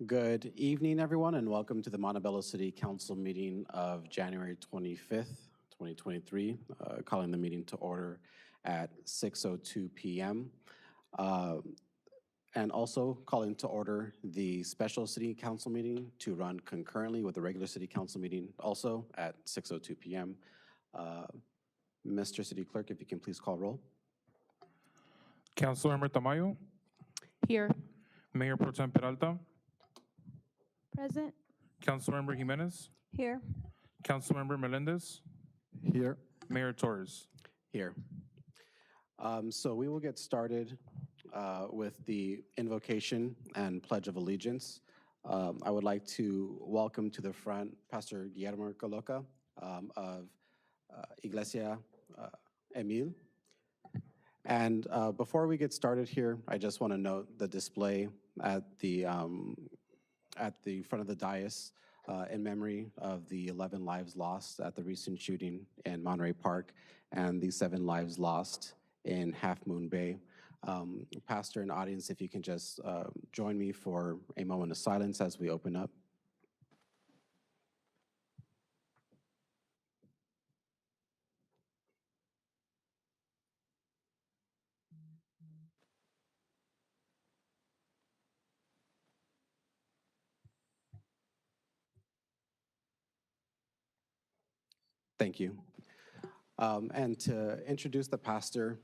Good evening, everyone, and welcome to the Montebello City Council meeting of January 25th, 2023, calling the meeting to order at 6:02 p.m. Uh, and also calling to order the special city council meeting to run concurrently with the regular city council meeting also at 6:02 p.m. Uh, Mr. City Clerk, if you can please call roll. Councilmember Tamayo, Here. Mayor Pro Tem Peralta, Present. Councilmember Jimenez, Here. Councilmember Melendez, Here. Mayor Torres. Here. So we will get started with the invocation and Pledge of Allegiance. I would like to welcome to the front Pastor Guillermo Coloca of Iglesia Emil. And before we get started here, I just want to note the display at the front of the dais in memory of the 11 lives lost at the recent shooting in Monterey Park and the 7 lives lost in Half Moon Bay. Pastor and audience, if you can just join me for a moment of silence as we open up. Thank you. And to introduce the pastor,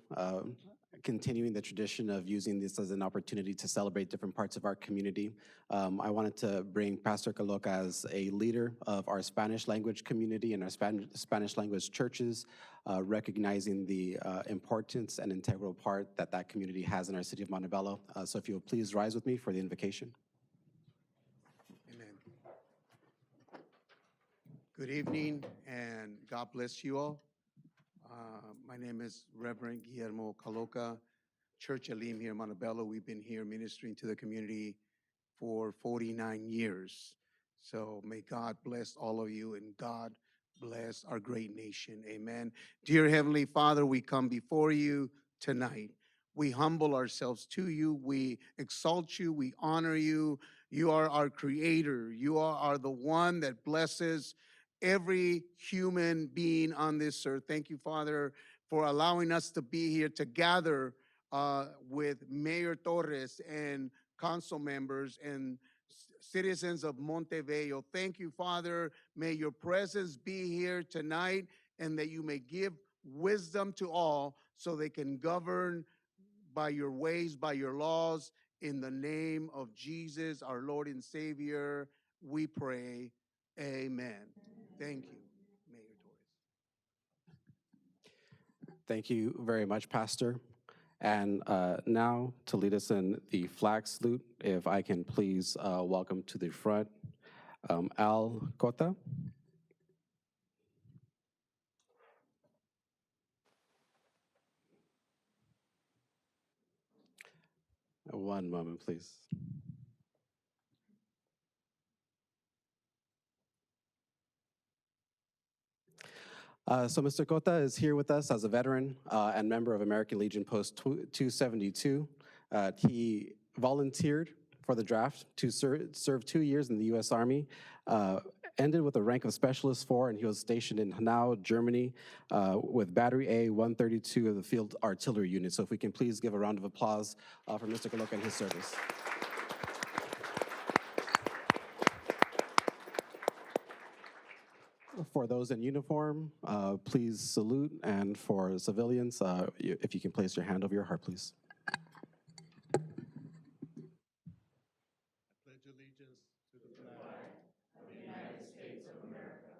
continuing the tradition of using this as an opportunity to celebrate different parts of our community, I wanted to bring Pastor Coloca as a leader of our Spanish language community and our Spanish language churches, recognizing the importance and integral part that that community has in our city of Montebello. So if you'll please rise with me for the invocation. Amen. Good evening, and God bless you all. My name is Reverend Guillermo Caloca, Church Elim here in Montebello. We've been here ministering to the community for 49 years. So may God bless all of you, and God bless our great nation. Amen. Dear Heavenly Father, we come before you tonight. We humble ourselves to you. We exalt you. We honor you. You are our creator. You are the one that blesses every human being on this earth. Thank you, Father, for allowing us to be here to gather with Mayor Torres and council members and citizens of Montebello. Thank you, Father. May your presence be here tonight, and that you may give wisdom to all so they can govern by your ways, by your laws. In the name of Jesus, our Lord and Savior, we pray. Amen. Thank you, Mayor Torres. Thank you very much, Pastor. And now to lead us in the flag salute, if I can please welcome to the front Al Cota. One moment, please. So Mr. Cota is here with us as a veteran and member of American Legion Post 272. He volunteered for the draft to serve 2 years in the U.S. Army, ended with a rank of Specialist 4, and he was stationed in Hanau, Germany, with Battery A 132 of the Field Artillery Unit. So if we can please give a round of applause for Mr. Coloca and his service. For those in uniform, please salute, and for civilians, if you can place your hand over your heart, please. I pledge allegiance to the flag of the United States of America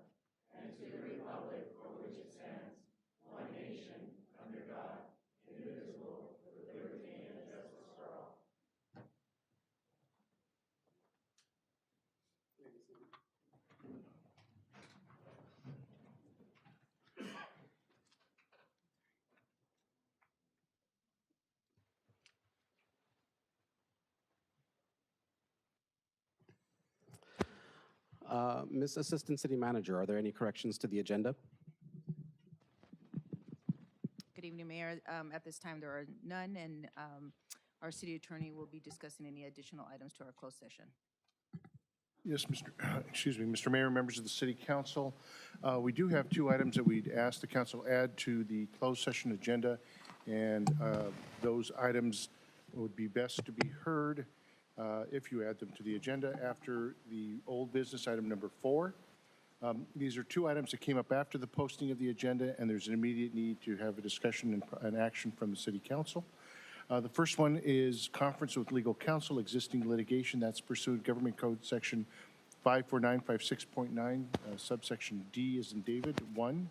and to the republic for which it stands, one nation, under God, indivisible, with liberty and justice for all. Ms. Assistant City Manager, are there any corrections to the agenda? Good evening, Mayor. At this time, there are none, and our city attorney will be discussing any additional items to our closed session. Yes, excuse me, Mr. Mayor, members of the City Council. We do have two items that we'd ask the council add to the closed session agenda, and those items would be best to be heard if you add them to the agenda after the old business item number 4. These are two items that came up after the posting of the agenda, and there's an immediate need to have a discussion and action from the City Council. The first one is conference with legal counsel, existing litigation. That's pursuant Government Code Section 54956.9, subsection D as in David, 1.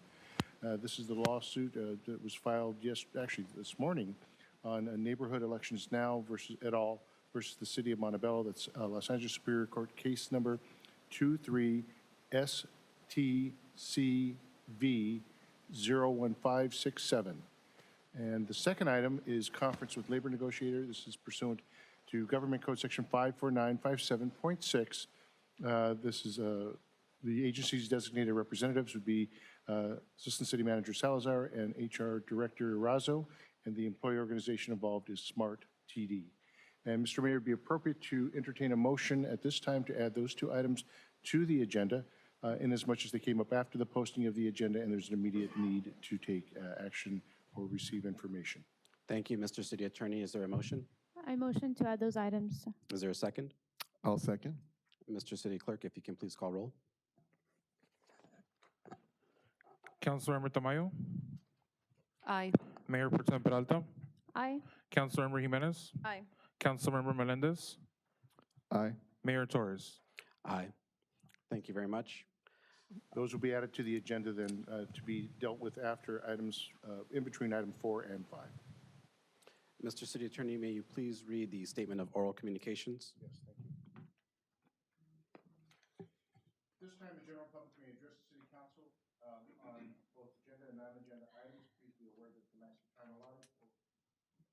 This is the lawsuit that was filed actually this morning on Neighborhood Elections Now versus et al. Versus the City of Montebello. That's Los Angeles Superior Court case number 23STCV01567. And the second item is conference with labor negotiator. This is pursuant to Government Code Section 54957.6. This is the agency's designated representatives would be Assistant City Manager Salazar and HR Director Razo, and the employee organization involved is SMART TD. And Mr. Mayor, it would be appropriate to entertain a motion at this time to add those two items to the agenda, in as much as they came up after the posting of the agenda and there's an immediate need to take action or receive information. Thank you, Mr. City Attorney. Is there a motion? I motion to add those items. Is there a second? I'll second. Mr. City Clerk, if you can please call roll. Councilmember Tamayo, Aye. Mayor Pro Tem Peralta, Aye. Councilmember Jimenez, Aye. Councilmember Melendez, Aye. Mayor Torres. Aye. Thank you very much. Those will be added to the agenda then to be dealt with after items, in between item 4 and 5. Mr. City Attorney, may you please read the statement of oral communications? Yes, thank you. This time, the general public may address the City Council on both agenda and non-agenda items. Please be aware that the maximum time allotted.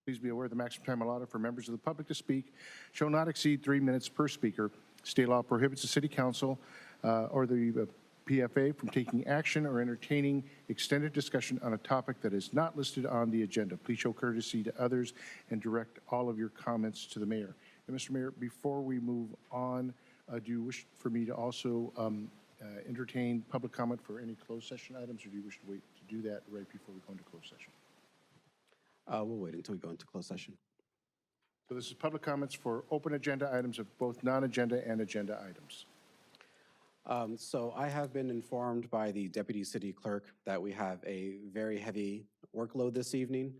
Please be aware the maximum time allotted for members of the public to speak shall not exceed 3 minutes per speaker. State law prohibits the City Council or the PFA from taking action or entertaining extended discussion on a topic that is not listed on the agenda. Please show courtesy to others and direct all of your comments to the mayor. And Mr. Mayor, before we move on, do you wish for me to also entertain public comment for any closed session items, or do you wish to wait to do that right before we go into closed session? We'll wait until we go into closed session. So this is public comments for open agenda items of both non-agenda and agenda items. So I have been informed by the Deputy City Clerk that we have a very heavy workload this evening.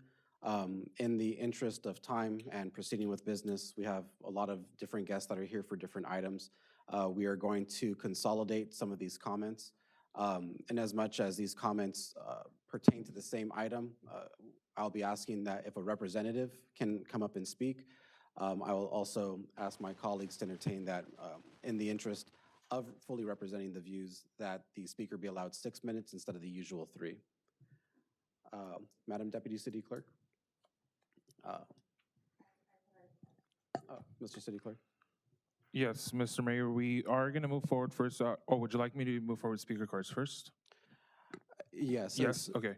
In the interest of time and proceeding with business, we have a lot of different guests that are here for different items. We are going to consolidate some of these comments. In as much as these comments pertain to the same item, I'll be asking that if a representative can come up and speak. I will also ask my colleagues to entertain that in the interest of fully representing the views, that the speaker be allowed 6 minutes instead of the usual 3. Madam Deputy City Clerk? Mr. City Clerk? Yes, Mr. Mayor, we are going to move forward first. Would you like me to move forward with speaker cards first? Yes. Yes, okay.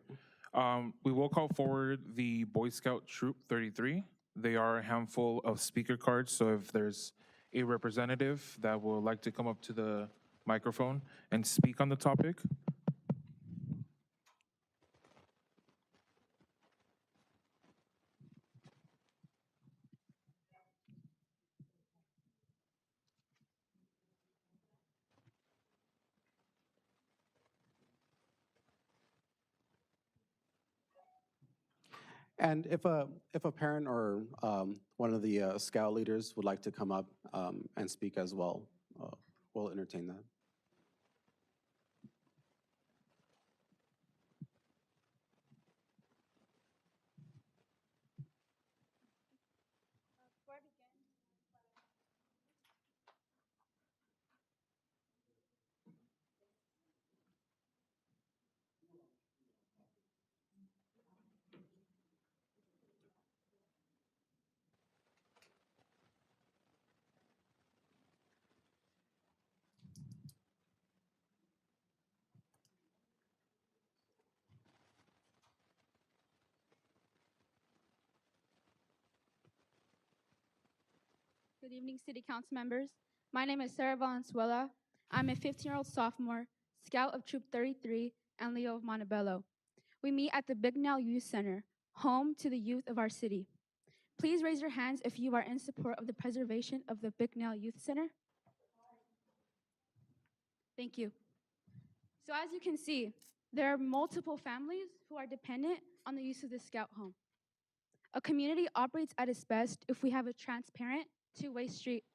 We will call forward the Boy Scout Troop 33. They are a handful of speaker cards, so if there's a representative that would like to come up to the microphone and speak on the topic. And if a parent or one of the scout leaders would like to come up and speak as well, we'll entertain that. Good evening, City Council members. My name is Sarah Valenzuela. I'm a 15-year-old sophomore, scout of Troop 33, and Leo of Montebello. We meet at the Bignell Youth Center, home to the youth of our city. Please raise your hands if you are in support of the preservation of the Bignell Youth Center. Thank you. So as you can see, there are multiple families who are dependent on the use of the Scout home. A community operates at its best if we have a transparent, two-way street,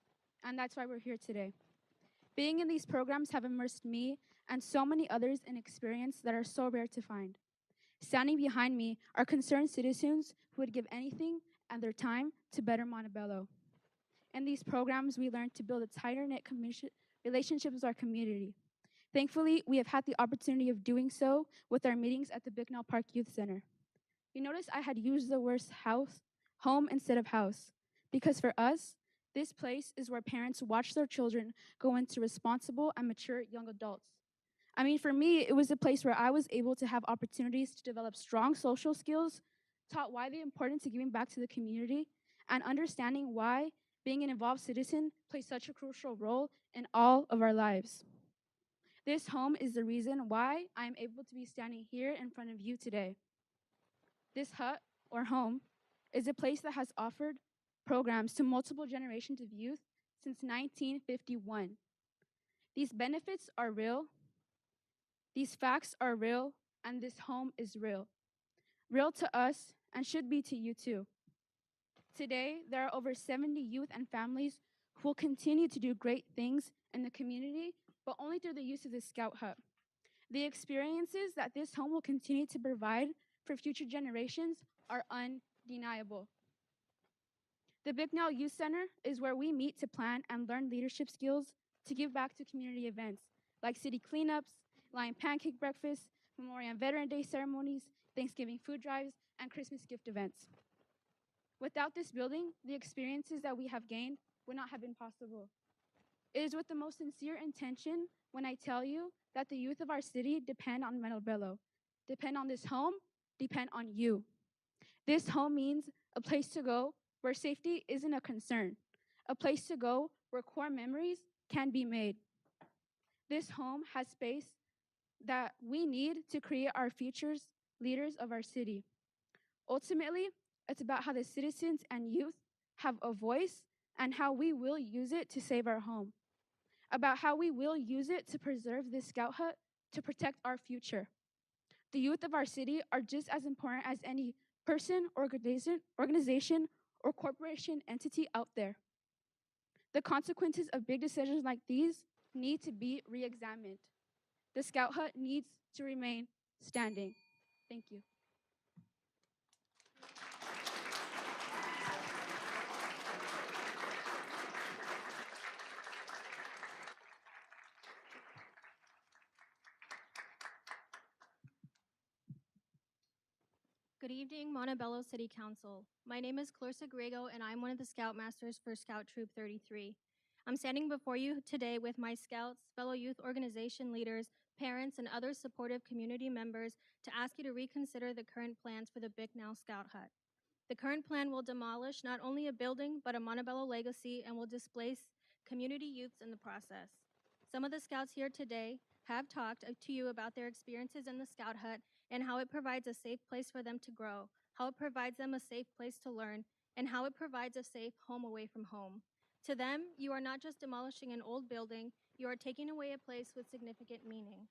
and that's why we're here today. Being in these programs have immersed me and so many others in experience that are so rare to find. Standing behind me are concerned citizens who would give anything and their time to better Montebello. In these programs, we learn to build a tighter-knit relationship with our community. Thankfully, we have had the opportunity of doing so with our meetings at the Bicknell Park Youth Center. You notice I had used the words home instead of house, because for us, this place is where parents watch their children go into responsible and mature young adults. I mean, for me, it was a place where I was able to have opportunities to develop strong social skills, taught why the importance of giving back to the community, and understanding why being an involved citizen plays such a crucial role in all of our lives. This home is the reason why I am able to be standing here in front of you today. This hut, or home, is a place that has offered programs to multiple generations of youth since 1951. These benefits are real, these facts are real, and this home is real. Real to us, and should be to you too. Today, there are over 70 youth and families who will continue to do great things in the community, but only through the use of the Scout Hut. The experiences that this home will continue to provide for future generations are undeniable. The Bicknell Youth Center is where we meet to plan and learn leadership skills to give back to community events like city cleanups, Lion Pancake Breakfast, Memorial and Veteran Day ceremonies, Thanksgiving food drives, and Christmas gift events. Without this building, the experiences that we have gained would not have been possible. It is with the most sincere intention when I tell you that the youth of our city depend on Montebello, depend on this home, depend on you. This home means a place to go where safety isn't a concern, a place to go where core memories can be made. This home has space that we need to create our futures leaders of our city. Ultimately, it's about how the citizens and youth have a voice and how we will use it to save our home, about how we will use it to preserve this Scout Hut to protect our future. The youth of our city are just as important as any person, organization, or corporation entity out there. The consequences of big decisions like these need to be re-examined. The Scout Hut needs to remain standing. Thank you. Good evening, Montebello City Council. My name is Clarissa Grego, and I'm one of the Scoutmasters for Scout Troop 33. I'm standing before you today with my Scouts, fellow youth organization leaders, parents, and other supportive community members to ask you to reconsider the current plans for the Bicknell Scout Hut. The current plan will demolish not only a building, but a Montebello legacy and will displace community youths in the process. Some of the Scouts here today have talked to you about their experiences in the Scout Hut and how it provides a safe place for them to grow, how it provides them a safe place to learn, and how it provides a safe home away from home. To them, you are not just demolishing an old building, you are taking away a place with significant meaning.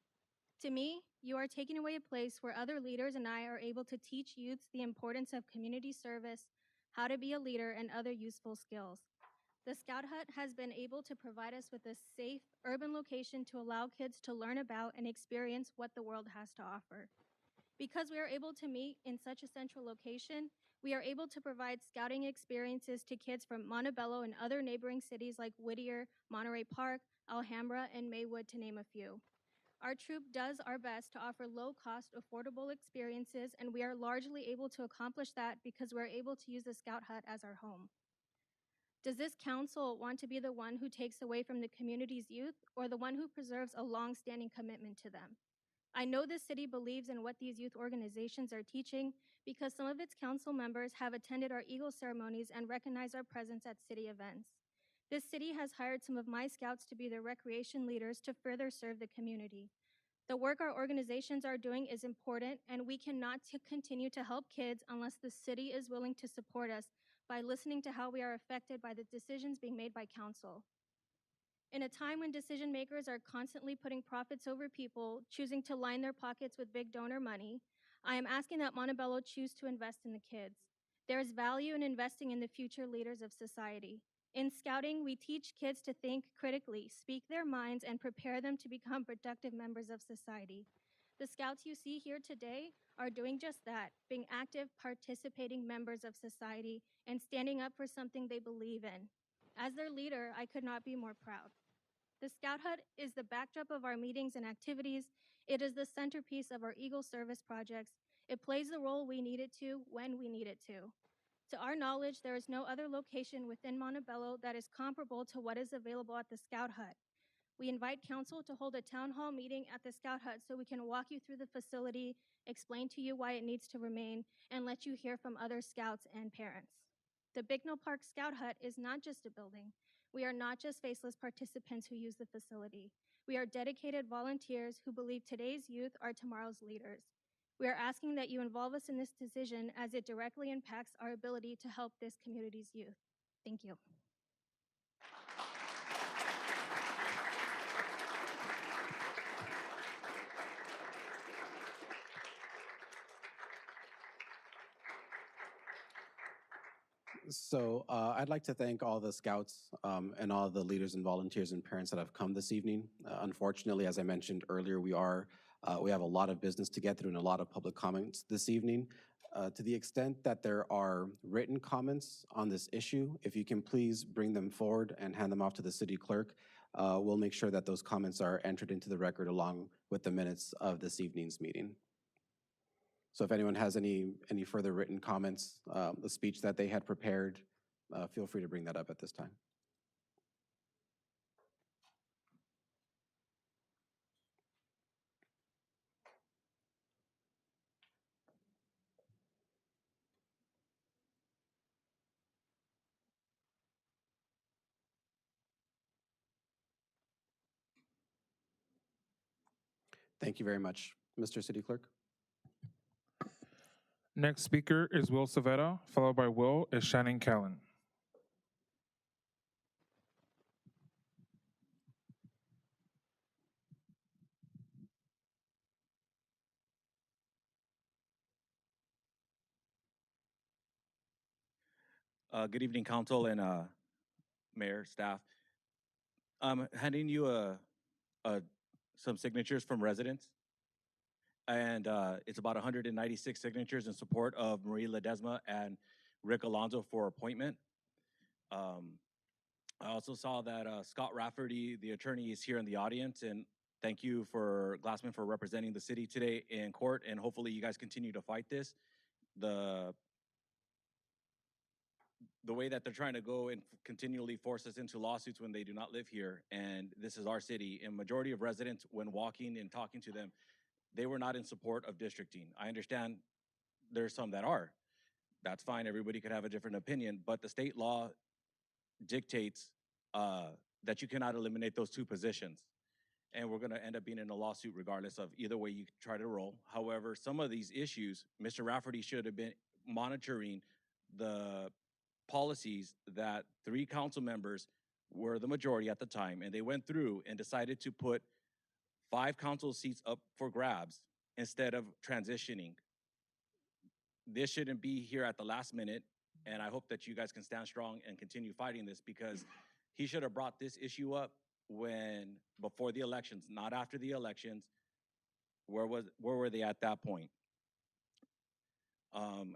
To me, you are taking away a place where other leaders and I are able to teach youths the importance of community service, how to be a leader, and other useful skills. The Scout Hut has been able to provide us with a safe, urban location to allow kids to learn about and experience what the world has to offer. Because we are able to meet in such a central location, we are able to provide scouting experiences to kids from Montebello and other neighboring cities like Whittier, Monterey Park, Alhambra, and Maywood, to name a few. Our troop does our best to offer low-cost, affordable experiences, and we are largely able to accomplish that because we're able to use the Scout Hut as our home. Does this council want to be the one who takes away from the community's youth or the one who preserves a long-standing commitment to them? I know this city believes in what these youth organizations are teaching because some of its council members have attended our Eagle ceremonies and recognized our presence at city events. This city has hired some of my scouts to be their recreation leaders to further serve the community. The work our organizations are doing is important, and we cannot continue to help kids unless the city is willing to support us by listening to how we are affected by the decisions being made by council. In a time when decision makers are constantly putting profits over people, choosing to line their pockets with big donor money, I am asking that Montebello choose to invest in the kids. There is value in investing in the future leaders of society. In scouting, we teach kids to think critically, speak their minds, and prepare them to become productive members of society. The scouts you see here today are doing just that, being active, participating members of society and standing up for something they believe in. As their leader, I could not be more proud. The Scout Hut is the backdrop of our meetings and activities. It is the centerpiece of our Eagle service projects. It plays the role we need it to when we need it to. To our knowledge, there is no other location within Montebello that is comparable to what is available at the Scout Hut. We invite council to hold a town hall meeting at the Scout Hut so we can walk you through the facility, explain to you why it needs to remain, and let you hear from other scouts and parents. The Bicknell Park Scout Hut is not just a building. We are not just faceless participants who use the facility. We are dedicated volunteers who believe today's youth are tomorrow's leaders. We are asking that you involve us in this decision as it directly impacts our ability to help this community's youth. Thank you. So I'd like to thank all the scouts and all the leaders and volunteers and parents that have come this evening. Unfortunately, as I mentioned earlier, we have a lot of business to get through and a lot of public comments this evening. To the extent that there are written comments on this issue, if you can please bring them forward and hand them off to the city clerk, we'll make sure that those comments are entered into the record along with the minutes of this evening's meeting. So if anyone has any further written comments, the speech that they had prepared, feel free to bring that up at this time. Thank you very much. Mr. City Clerk? Next speaker is Will Savetta, followed by Will is Shannon Callan. Good evening, council and mayor, staff. I'm handing you some signatures from residents, and it's about 196 signatures in support of Marie Ledesma and Rick Alonso for appointment. I also saw that Scott Rafferty, the attorney, is here in the audience, and thank you for Glassman for representing the city today in court, and hopefully you guys continue to fight this. The way that they're trying to go and continually force us into lawsuits when they do not live here, and this is our city, and majority of residents, when walking and talking to them, they were not in support of districting. I understand there's some that are. That's fine, everybody could have a different opinion, but the state law dictates that you cannot eliminate those two positions. And we're gonna end up being in a lawsuit regardless of either way you try to roll. However, some of these issues, Mr. Rafferty should have been monitoring the policies that 3 council members were the majority at the time, and they went through and decided to put 5 council seats up for grabs instead of transitioning. This shouldn't be here at the last minute, and I hope that you guys can stand strong and continue fighting this, because he should have brought this issue up before the elections, not after the elections. Where were they at that point?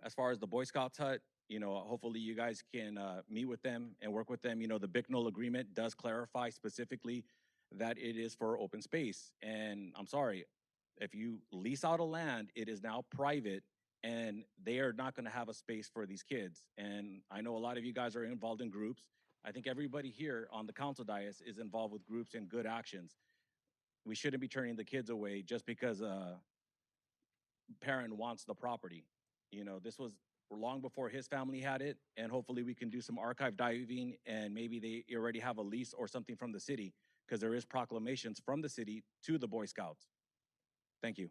As far as the Boy Scouts hut, hopefully you guys can meet with them and work with them. The Bicknell agreement does clarify specifically that it is for open space. And I'm sorry, if you lease out a land, it is now private, and they are not gonna have a space for these kids. And I know a lot of you guys are involved in groups. I think everybody here on the council dais is involved with groups and good actions. We shouldn't be turning the kids away just because a parent wants the property. This was long before his family had it, and hopefully we can do some archive diving, and maybe they already have a lease or something from the city, because there is proclamations from the city to the Boy Scouts. Thank you.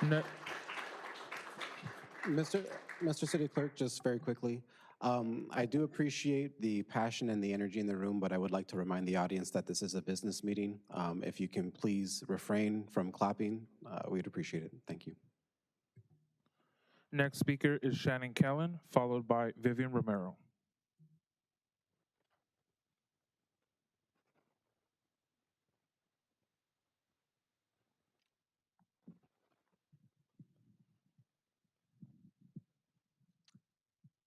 Ne- Mr. City Clerk, just very quickly, I do appreciate the passion and the energy in the room, but I would like to remind the audience that this is a business meeting. If you can please refrain from clapping, we'd appreciate it. Thank you. Next speaker is Shannon Kellen, followed by Vivian Romero.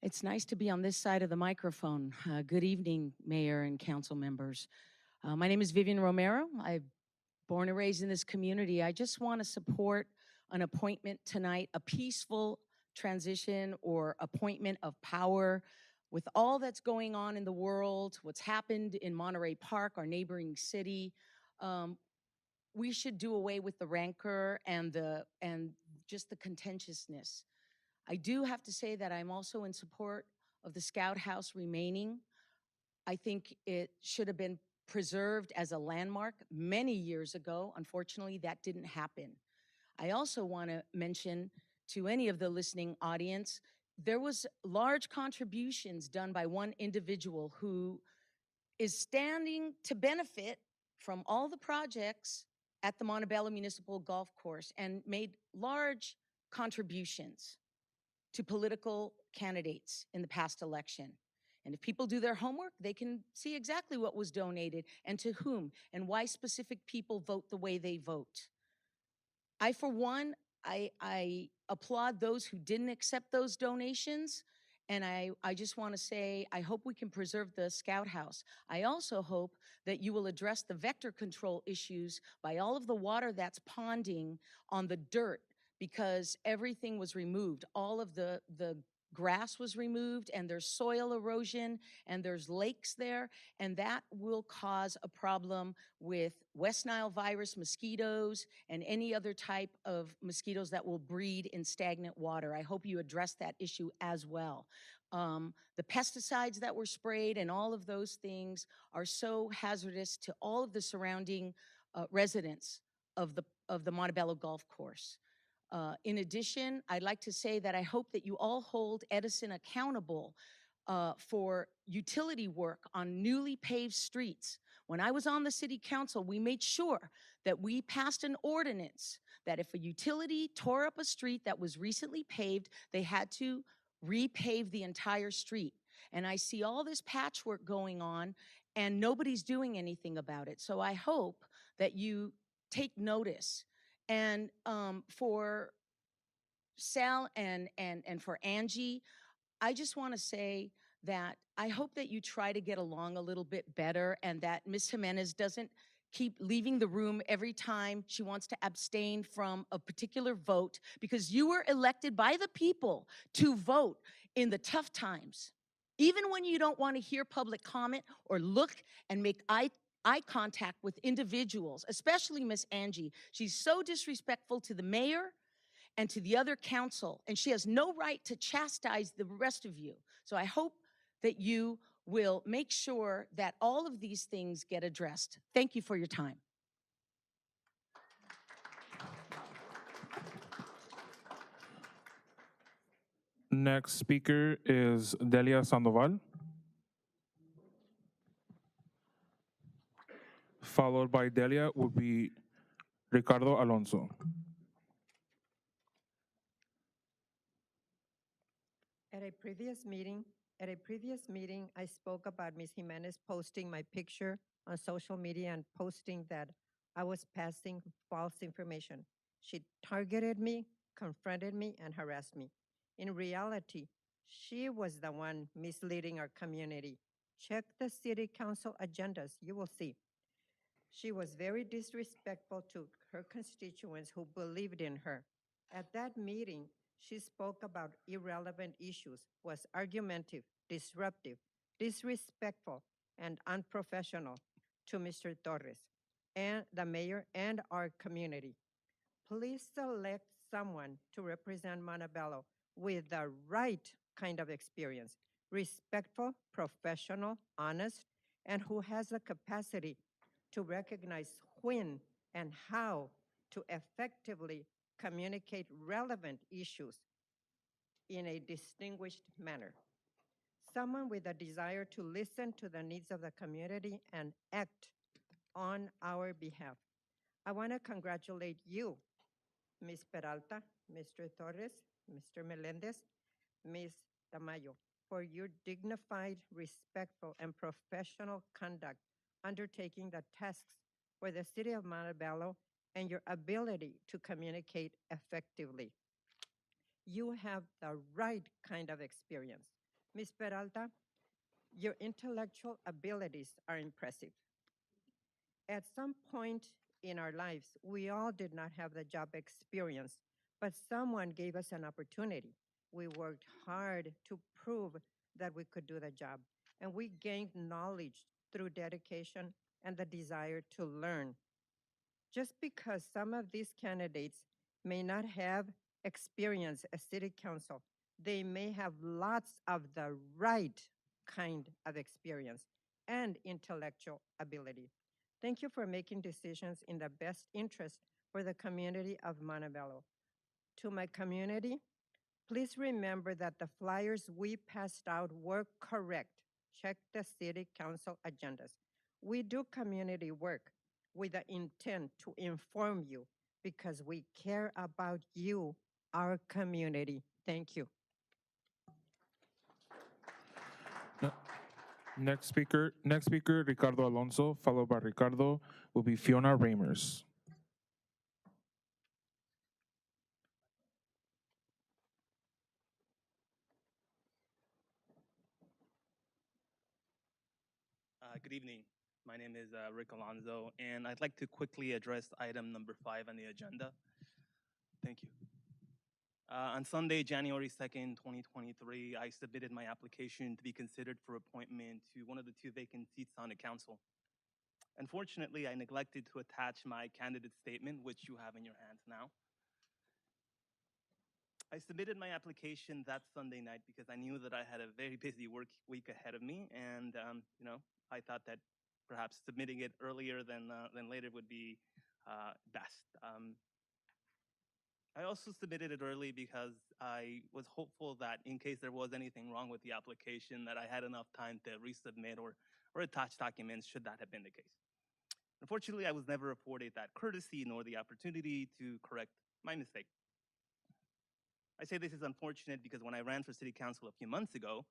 It's nice to be on this side of the microphone. Good evening, Mayor and council members. My name is Vivian Romero. I'm born and raised in this community. I just want to support an appointment tonight, a peaceful transition or appointment of power with all that's going on in the world, what's happened in Monterey Park, our neighboring city. We should do away with the rancor and just the contentiousness. I do have to say that I'm also in support of the Scout House remaining. I think it should have been preserved as a landmark many years ago. Unfortunately, that didn't happen. I also want to mention to any of the listening audience, there was large contributions done by one individual who is standing to benefit from all the projects at the Montebello Municipal Golf Course and made large contributions to political candidates in the past election. And if people do their homework, they can see exactly what was donated and to whom and why specific people vote the way they vote. I, for one, I applaud those who didn't accept those donations. And I just want to say, I hope we can preserve the Scout House. I also hope that you will address the vector control issues by all of the water that's ponding on the dirt, because everything was removed. All of the grass was removed, and there's soil erosion, and there's lakes there, and that will cause a problem with West Nile virus mosquitoes and any other type of mosquitoes that will breed in stagnant water. I hope you address that issue as well. The pesticides that were sprayed and all of those things are so hazardous to all of the surrounding residents of the Montebello Golf Course. In addition, I'd like to say that I hope that you all hold Edison accountable for utility work on newly paved streets. When I was on the city council, we made sure that we passed an ordinance that if a utility tore up a street that was recently paved, they had to repave the entire street. And I see all this patchwork going on and nobody's doing anything about it. So I hope that you take notice. And for Sal and for Angie, I just want to say that I hope that you try to get along a little bit better and that Ms. Jimenez doesn't keep leaving the room every time she wants to abstain from a particular vote, because you were elected by the people to vote in the tough times. Even when you don't want to hear public comment or look and make eye contact with individuals, especially Miss Angie. She's so disrespectful to the mayor and to the other council, and she has no right to chastise the rest of you. So I hope that you will make sure that all of these things get addressed. Thank you for your time. Next speaker is Delia Sandoval, followed by Delia will be Ricardo Alonso. At a previous meeting, I spoke about Ms. Jimenez posting my picture on social media and posting that I was passing false information. She targeted me, confronted me, and harassed me. In reality, she was the one misleading our community. Check the city council agendas, you will see. She was very disrespectful to her constituents who believed in her. At that meeting, she spoke about irrelevant issues, was argumentative, disruptive, disrespectful, and unprofessional to Mr. Torres and the mayor and our community. Please select someone to represent Montebello with the right kind of experience, respectful, professional, honest, and who has the capacity to recognize when and how to effectively communicate relevant issues in a distinguished manner. Someone with a desire to listen to the needs of the community and act on our behalf. I want to congratulate you, Ms. Peralta, Mr. Torres, Mr. Melendez, Ms. Tamayo, for your dignified, respectful, and professional conduct undertaking the tasks for the city of Montebello and your ability to communicate effectively. You have the right kind of experience. Ms. Peralta, your intellectual abilities are impressive. At some point in our lives, we all did not have the job experience, but someone gave us an opportunity. We worked hard to prove that we could do the job, and we gained knowledge through dedication and the desire to learn. Just because some of these candidates may not have experience as city council, they may have lots of the right kind of experience and intellectual ability. Thank you for making decisions in the best interest for the community of Montebello. To my community, please remember that the flyers we passed out were correct. Check the city council agendas. We do community work with the intent to inform you because we care about you, our community. Thank you. Next speaker, Ricardo Alonso, followed by Ricardo, will be Fiona Ramers. Good evening. My name is Rick Alonso, and I'd like to quickly address item number 5 on the agenda. Thank you. On Sunday, January 2nd, 2023, I submitted my application to be considered for appointment to one of the 2 vacant seats on the council. Unfortunately, I neglected to attach my candidate statement, which you have in your hands now. I submitted my application that Sunday night because I knew that I had a very busy work week ahead of me, and I thought that perhaps submitting it earlier than later would be best. I also submitted it early because I was hopeful that in case there was anything wrong with the application, that I had enough time to resubmit or attach documents should that have been the case. Unfortunately, I was never afforded that courtesy nor the opportunity to correct my mistake. I say this is unfortunate because when I ran for city council a few months ago,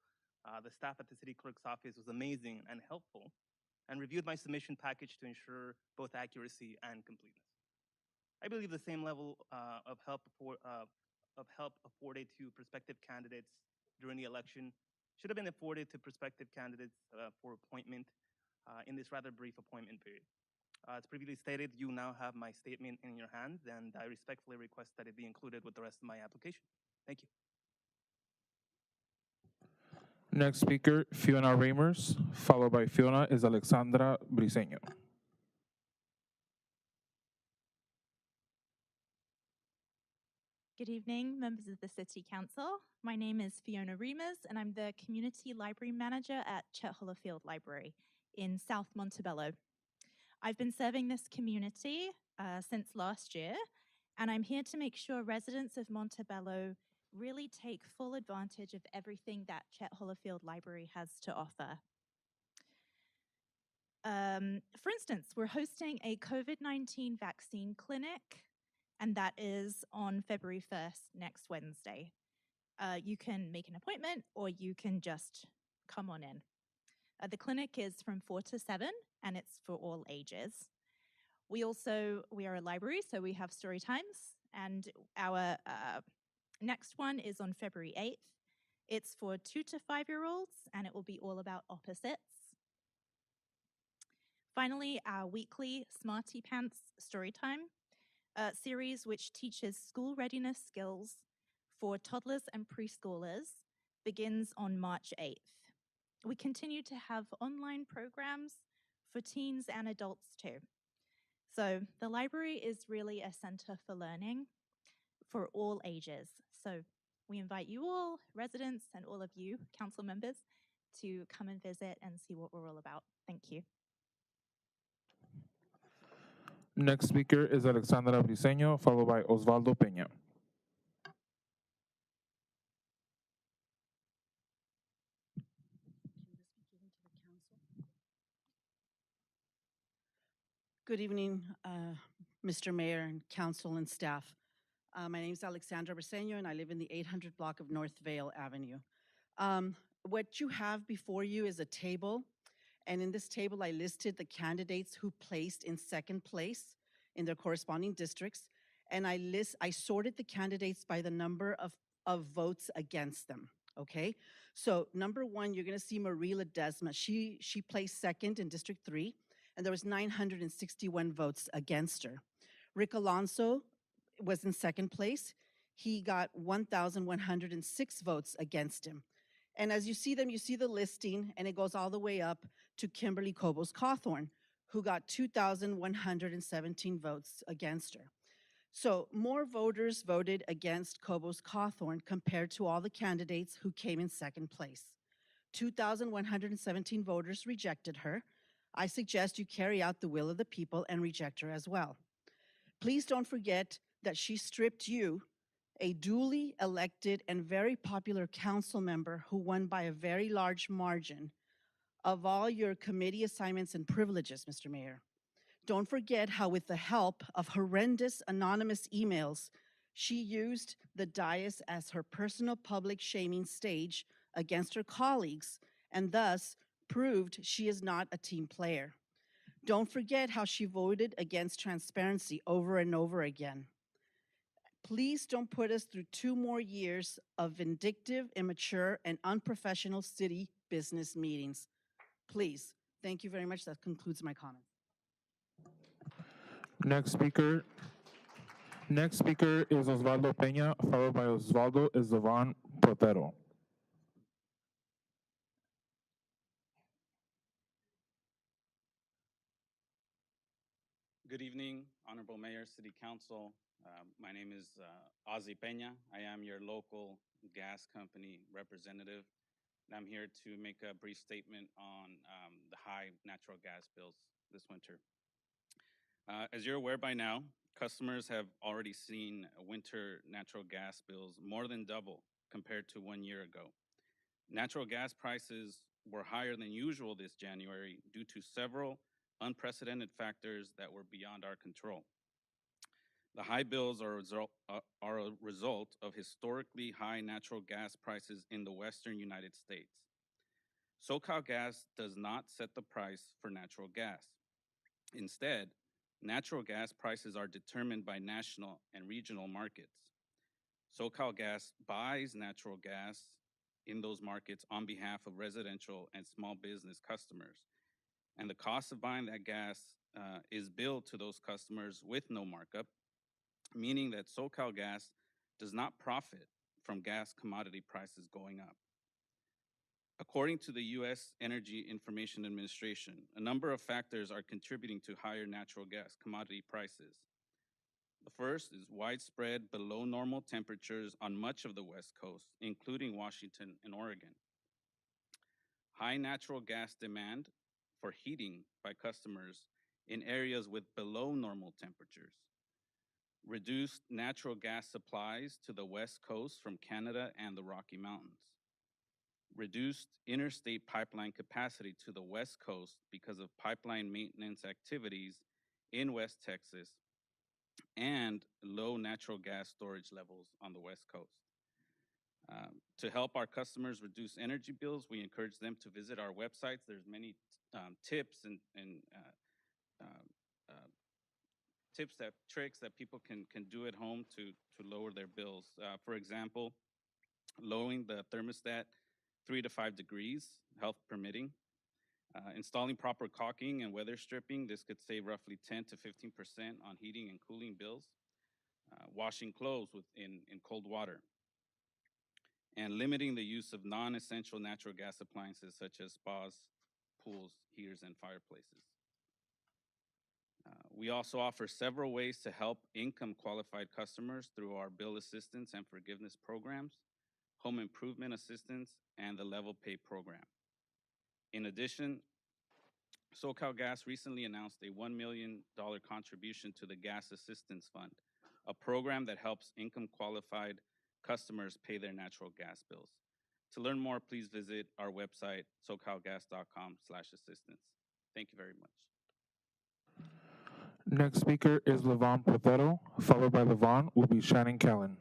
the staff at the city clerk's office was amazing and helpful and reviewed my submission package to ensure both accuracy and completeness. I believe the same level of help afforded to prospective candidates during the election should have been afforded to prospective candidates for appointment in this rather brief appointment period. As previously stated, you now have my statement in your hands, and I respectfully request that it be included with the rest of my application. Thank you. Next speaker, Fiona Ramers, followed by Fiona is Alexandra Briseño. Good evening, members of the City Council. My name is Fiona Reimers, and I'm the Community Library Manager at Chet Hollerfield Library in South Montebello. I've been serving this community since last year, and I'm here to make sure residents of Montebello really take full advantage of everything that Chet Hollerfield Library has to offer. For instance, we're hosting a COVID-19 vaccine clinic, and that is on February 1st, next Wednesday. You can make an appointment or you can just come on in. The clinic is from 4 to 7 and it's for all ages. We are a library, so we have story times, and our next one is on February 8th. It's for 2 to 5-year-olds and it will be all about opposites. Finally, our weekly Smarty Pants Storytime series, which teaches school readiness skills for toddlers and preschoolers, begins on March 8th. We continue to have online programs for teens and adults too. So the library is really a center for learning for all ages. So we invite you all, residents, and all of you, council members, to come and visit and see what we're all about. Thank you. Next speaker is Alexandra Briseño, followed by Osvaldo Peña. Good evening, Mr. Mayor and council and staff. My name is Alexandra Briseño, and I live in the 800 block of North Vale Avenue. What you have before you is a table, and in this table I listed the candidates who placed in second place in their corresponding districts, and I sorted the candidates by the number of votes against them, okay? So number one, you're gonna see Marie Ledesma. She placed second in District 3, and there was 961 votes against her. Rick Alonso was in second place. He got 1,106 votes against him. And as you see them, you see the listing, and it goes all the way up to Kimberly Cobos Cawthorn, who got 2,117 votes against her. So more voters voted against Cobos Cawthorn compared to all the candidates who came in second place. 2,117 voters rejected her. I suggest you carry out the will of the people and reject her as well. Please don't forget that she stripped you, a duly elected and very popular council member who won by a very large margin, of all your committee assignments and privileges, Mr. Mayor. Don't forget how, with the help of horrendous anonymous emails, she used the dais as her personal public shaming stage against her colleagues, and thus proved she is not a team player. Don't forget how she voted against transparency over and over again. Please don't put us through 2 more years of vindictive, immature, and unprofessional city business meetings. Please. Thank you very much. That concludes my comments. Next speaker is Osvaldo Peña, followed by Osvaldo Estevan Potero. Good evening, Honorable Mayor, City Council. My name is Ozzy Peña. I am your local gas company representative, and I'm here to make a brief statement on the high natural gas bills this winter. As you're aware by now, customers have already seen winter natural gas bills more than double compared to 1 year ago. Natural gas prices were higher than usual this January due to several unprecedented factors that were beyond our control. The high bills are a result of historically high natural gas prices in the Western United States. SoCalGas does not set the price for natural gas. Instead, natural gas prices are determined by national and regional markets. SoCalGas buys natural gas in those markets on behalf of residential and small business customers. And the cost of buying that gas is billed to those customers with no markup, meaning that SoCalGas does not profit from gas commodity prices going up. According to the U.S. Energy Information Administration, a number of factors are contributing to higher natural gas commodity prices. The first is widespread below normal temperatures on much of the West Coast, including Washington and Oregon. High natural gas demand for heating by customers in areas with below normal temperatures. Reduced natural gas supplies to the West Coast from Canada and the Rocky Mountains. Reduced interstate pipeline capacity to the West Coast because of pipeline maintenance activities in West Texas, and low natural gas storage levels on the West Coast. To help our customers reduce energy bills, we encourage them to visit our websites. There's many tips and tricks that people can do at home to lower their bills. For example, lowering the thermostat 3 to 5 degrees, health permitting. Installing proper caulking and weather stripping. This could save roughly 10 to 15% on heating and cooling bills. Washing clothes in cold water. And limiting the use of non-essential natural gas appliances such as spas, pools, heaters, and fireplaces. We also offer several ways to help income-qualified customers through our bill assistance and forgiveness programs, home improvement assistance, and the level pay program. In addition, SoCal Gas recently announced a $1 million contribution to the Gas Assistance Fund, a program that helps income-qualified customers pay their natural gas bills. To learn more, please visit our website, socalgas.com/assistance. Thank you very much. Next speaker is Levon Portero. Followed by Levon will be Shannon Callan.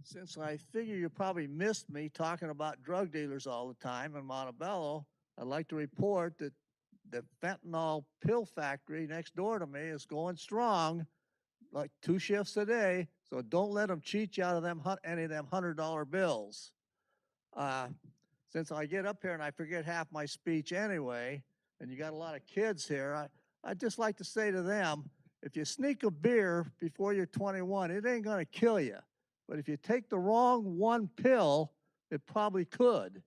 Since I figure you probably missed me talking about drug dealers all the time in Montebello, I'd like to report that the fentanyl pill factory next door to me is going strong, like 2 shifts a day. So don't let them cheat you out of them any of them $100 bills. Since I get up here and I forget half my speech anyway, and you got a lot of kids here, I'd just like to say to them, if you sneak a beer before you're 21, it ain't gonna kill you. But if you take the wrong one pill, it probably could.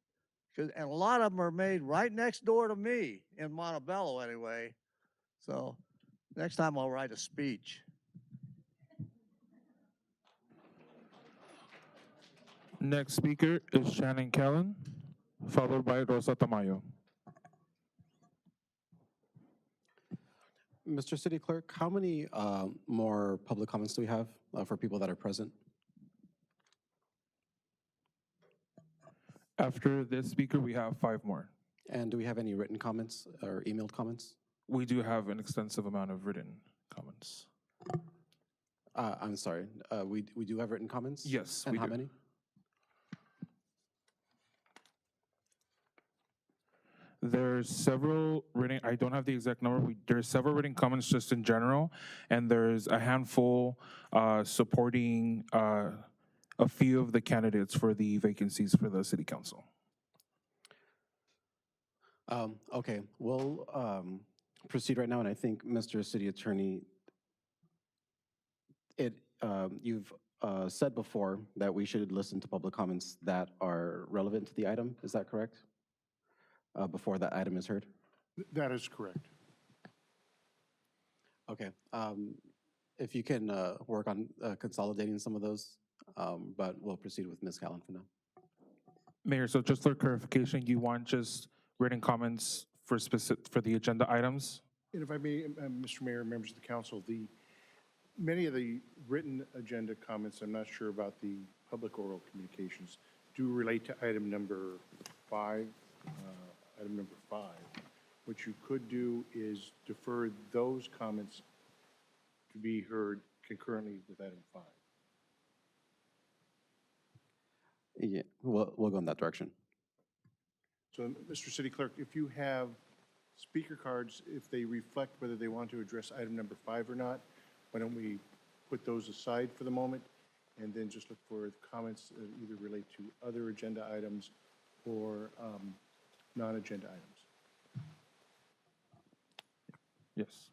And a lot of them are made right next door to me in Montebello anyway. So next time I'll write a speech. Next speaker is Shannon Callan, followed by Rosa Tamayo. Mr. City Clerk, how many more public comments do we have for people that are present? After this speaker, we have 5 more. And do we have any written comments or emailed comments? We do have an extensive amount of written comments. I'm sorry, we do have written comments? Yes, and we how do. many? There's several written, I don't have the exact number, there's several written comments just in general, and there's a handful supporting a few of the candidates for the vacancies for the city council. Okay, we'll proceed right now, and I think, Mr. City Attorney, you've said before that we should listen to public comments that are relevant to the item. Is that correct? Before that item is heard? That is correct. Okay. If you can work on consolidating some of those, but we'll proceed with Ms. Callan for now. Mayor, so just for clarification, you want just written comments for the agenda items? And if I may, Mr. Mayor, members of the council, many of the written agenda comments, I'm not sure about the public oral communications, do relate to item number 5. What you could do is defer those comments to be heard concurrently with item 5. Yeah, we'll go in that direction. So, Mr. City Clerk, if you have speaker cards, if they reflect whether they want to address item number 5 or not, why don't we put those aside for the moment and then just look for comments that either relate to other agenda items or non-agenda items. Yes.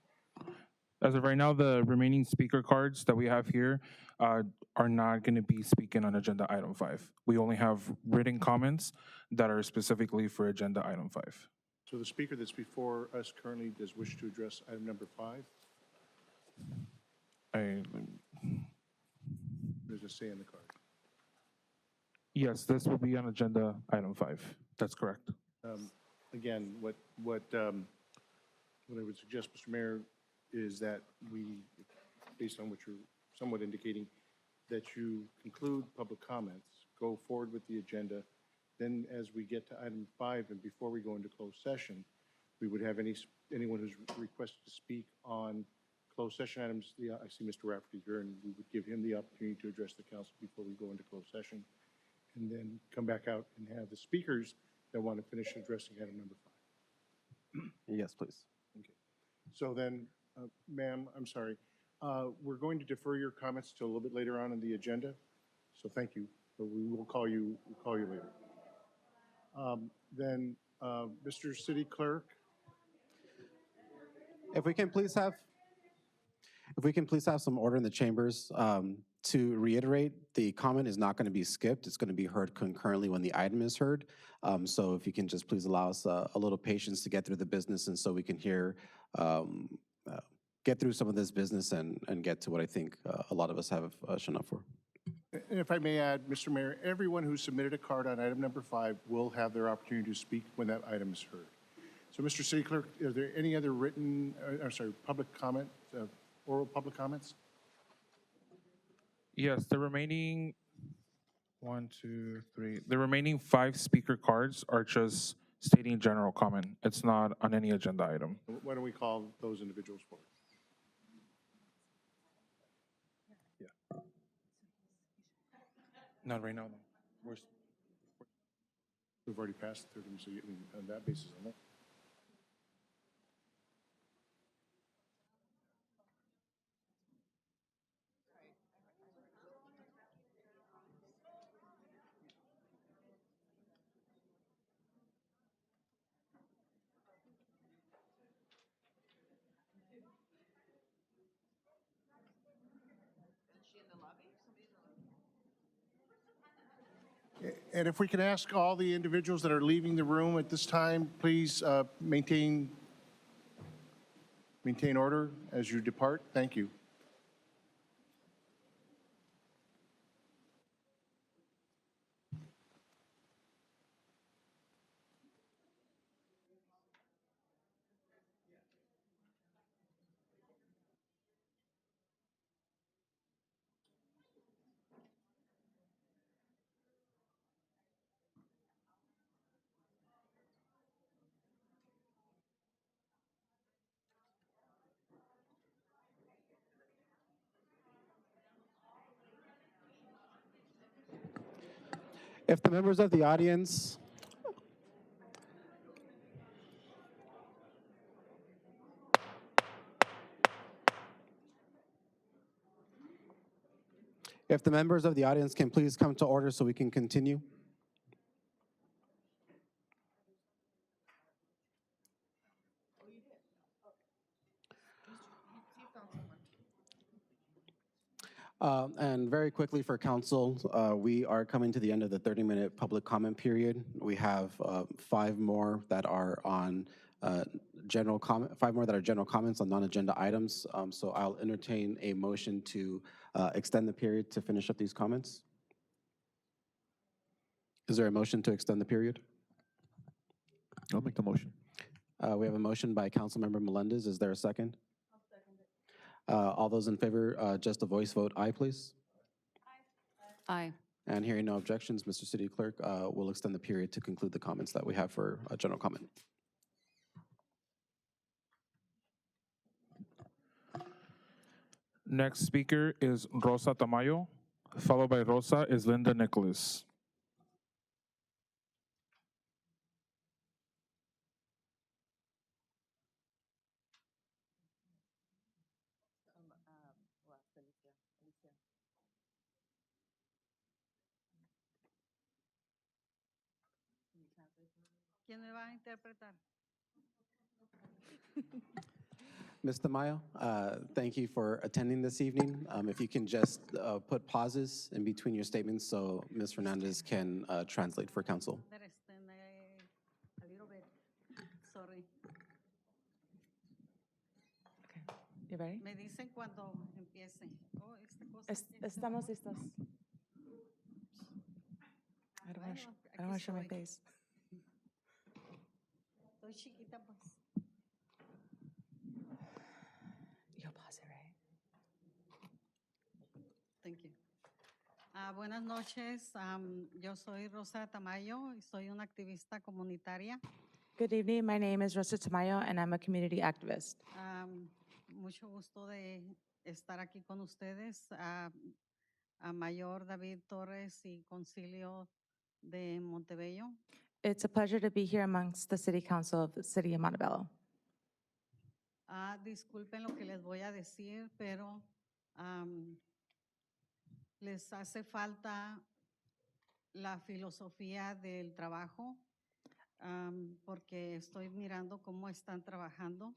As of right now, the remaining speaker cards that we have here are not going to be speaking on agenda item 5. We only have written comments that are specifically for agenda item 5. So the speaker that's before us currently does wish to address item number 5? There's a say in the card. Yes, this will be on agenda item 5. That's correct. Again, what I would suggest, Mr. Mayor, is that we, based on what you're somewhat indicating, that you conclude public comments, go forward with the agenda. Then as we get to item 5 and before we go into closed session, we would have anyone who's requested to speak on closed session items. I see Mr. Rafferty here, and we would give him the opportunity to address the council before we go into closed session, and then come back out and have the speakers that want to finish addressing item number 5. Yes, please. Okay. So then, ma'am, I'm sorry. We're going to defer your comments till a little bit later on in the agenda. So thank you, but we will call you. We'll call you later. Then, Mr. City Clerk. If we can please have If we can please have some order in the chambers. To reiterate, the comment is not going to be skipped. It's going to be heard concurrently when the item is heard. So if you can just please allow us a little patience to get through the business and so we can hear, get through some of this business and get to what I think a lot of us have shown up for. And if I may add, Mr. Mayor, everyone who submitted a card on item number 5 will have their opportunity to speak when that item is heard. So, Mr. City Clerk, are there any other written, public comment, oral public comments? Yes, the remaining 5 speaker cards are just stating general comment. It's not on any agenda item. Why don't we call those individuals forward? Not right now, though. We've already passed 30, so on that basis alone. And if we can ask all the individuals that are leaving the room at this time, please maintain order as you depart. Thank you. If the members of the audience can please come to order so we can continue. And very quickly for council, we are coming to the end of the 30-minute public comment period. We have 5 more that are on general comment, 5 more that are general comments on non-agenda items. So I'll entertain a motion to extend the period to finish up these comments. Is there a motion to extend the period? I'll make the motion. We have a motion by Councilmember Melendez. Is there a second? I'll second it. All those in favor, just a voice vote, aye, please. Aye. And hearing no objections, Mr. City Clerk will extend the period to conclude the comments that we have for general comment. Next speaker is Rosa Tamayo. Followed by Rosa is Linda Nicholas. ¿Quién me va a interpretar? Ms. Tamayo, thank you for attending this evening. If you can just put pauses in between your statements so Ms. Fernandez can translate for council. A little bit. Sorry. You ready? Me dicen cuando empiecen. Oh, esta cosa. Estamos listos. I don't want to show my face. Estoy chiquita, pues. You'll pause it, right? Thank you. Buenas noches. Yo soy Rosa Tamayo y soy una activista comunitaria. Good evening. My name is Rosa Tamayo, and I'm a community activist. Mucho gusto de estar aquí con ustedes. A Mayor David Torres y Concilio de Montebello. It's a pleasure to be here amongst the City Council of the City of Montebello. Disculpen lo que les voy a decir, pero les hace falta la filosofía del trabajo, porque estoy mirando cómo están trabajando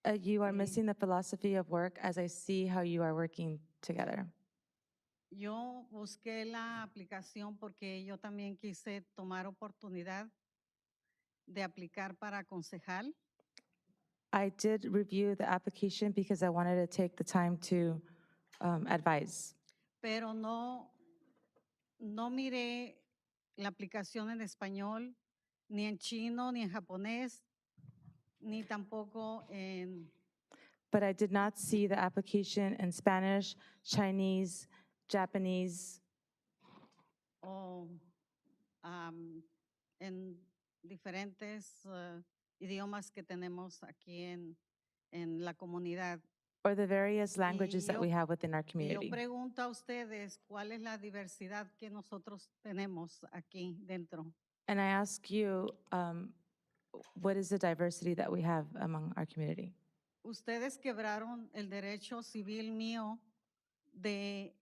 You are Eh, missing the philosophy of work as I see how you are working together. Yo busqué la aplicación porque yo también quise tomar oportunidad de aplicar para concejal, I did review the application because I wanted to take the time to advise. pero no miré la aplicación en español, ni en chino, ni en japonés, ni tampoco en But I did not see the application in Spanish, Chinese, Japanese, o en diferentes idiomas que tenemos aquí en la comunidad. or the various languages that yo- we have within our Y yo community. pregunto a ustedes cuál es la diversidad que nosotros tenemos aquí dentro. And I ask you, what is the diversity that we have among our community? Ustedes quebraron el derecho civil mío de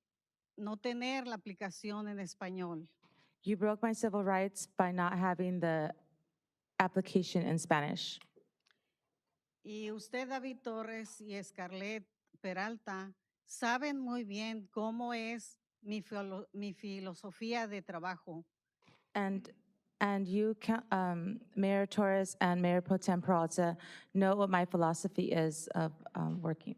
no tener la aplicación en español. You broke my civil rights by not having the application in Spanish. Y usted, David Torres y Scarlett Peralta, saben muy bien cómo es mi filosofía de trabajo. And you, Mayor Torres and Mayor Pro Tem Peralta, know what my philosophy is of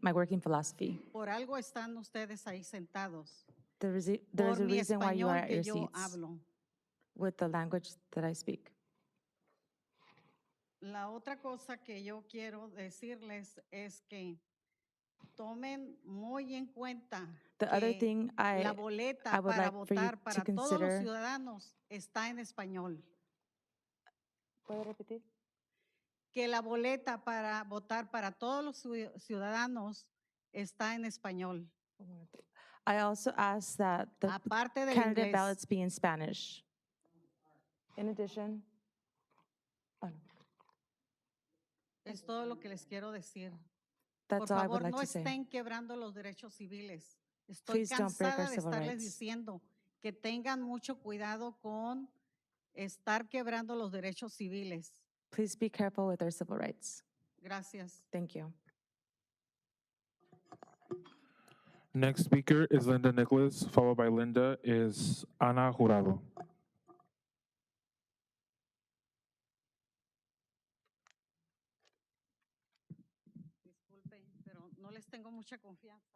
my working philosophy. Por algo están ustedes ahí sentados. There is Por a mi reason why you are español at que your yo seats hablo. with the language that I speak. La otra cosa que yo quiero decirles es que tomen muy en cuenta The other que thing la I boleta would para like for you votar to para todos los consider. ciudadanos está en español. ¿Puedo repetir? Que la boleta para votar para todos los ciudadanos está en español. I also ask that the Aparte del candidate inglés. ballots be in Spanish. In addition, Es todo lo que les quiero decir. that's Por all I would favor, like no to say. estén quebrando los derechos civiles. Estoy Please don't break our cansada de civil estarles rights. diciendo que tengan mucho cuidado con estar quebrando los derechos civiles. Please be careful with our civil rights. Gracias. Thank you. Next speaker is Linda Nicholas, followed by Linda is Ana Jurado. Disculpe, pero no les tengo mucha confianza.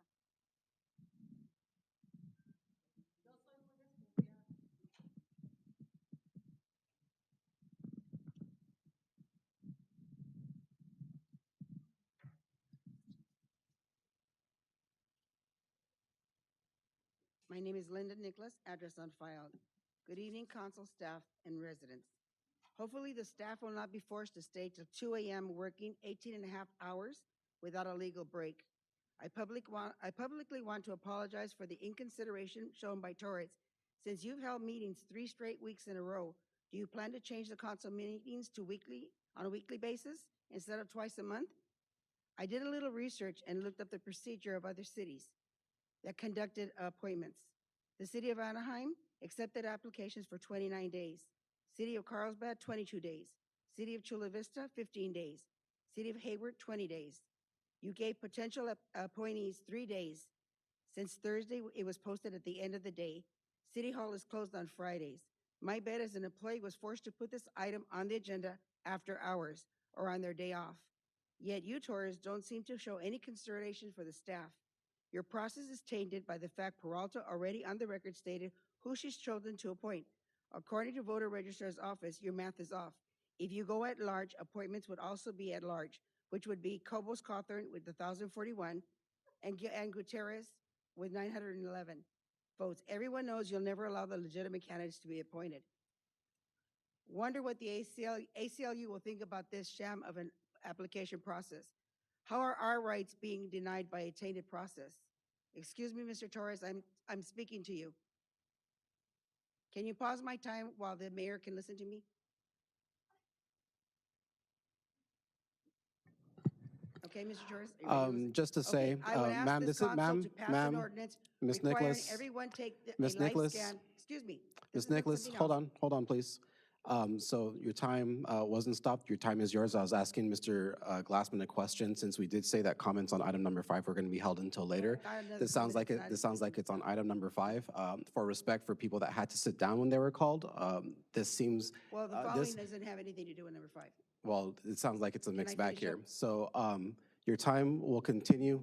My name is Linda Nicholas, address on file. Good evening, council staff and residents. Hopefully the staff will not be forced to stay till 2 a.m. working 18 and a half hours without a legal break. I publicly want to apologize for the inconsideration shown by Torres. Since you've held meetings 3 straight weeks in a row, do you plan to change the council meetings to on a weekly basis instead of twice a month? I did a little research and looked up the procedure of other cities that conducted appointments. The city of Anaheim accepted applications for 29 days. City of Carlsbad, 22 days. City of Chula Vista, 15 days. City of Hayward, 20 days. You gave potential appointees 3 days. Since Thursday, it was posted at the end of the day. City Hall is closed on Fridays. My bet is an employee was forced to put this item on the agenda after hours or on their day off. Yet you, Torres, don't seem to show any consideration for the staff. Your process is tainted by the fact Peralta already on the record stated who she's chosen to appoint. According to voter registrar's office, your math is off. If you go at large, appointments would also be at large, which would be Cobos Cawthorn with 1,041 and Gutierrez with 911 votes. Everyone knows you'll never allow the legitimate candidates to be appointed. Wonder what the ACLU will think about this sham of an application process. How are our rights being denied by a tainted process? Excuse me, Mr. Torres, I'm speaking to you. Can you pause my time while the mayor can listen to me? Okay, Mr. Torres. are you ready to listen? Just to say, Okay, I would ask ma'am, this this is, council to pass an ordinance Ms. requiring Nicholas, everyone take a Ms. life Nicholas, scan. Excuse me. this Ms. is not Nicholas, something hold else. on, please. So your time wasn't stopped. Your time is yours. I was asking Mr. Glassman a question since we did say that comments on item number 5 were going to be held until later. got another This sounds comment, like it's not- this sounds like it's on item number 5. For respect for people that had to sit down when they were called, this seems Well, the following doesn't have anything to do with number 5. well, it sounds like it's a I mixed bag finish here. up? So your time will continue,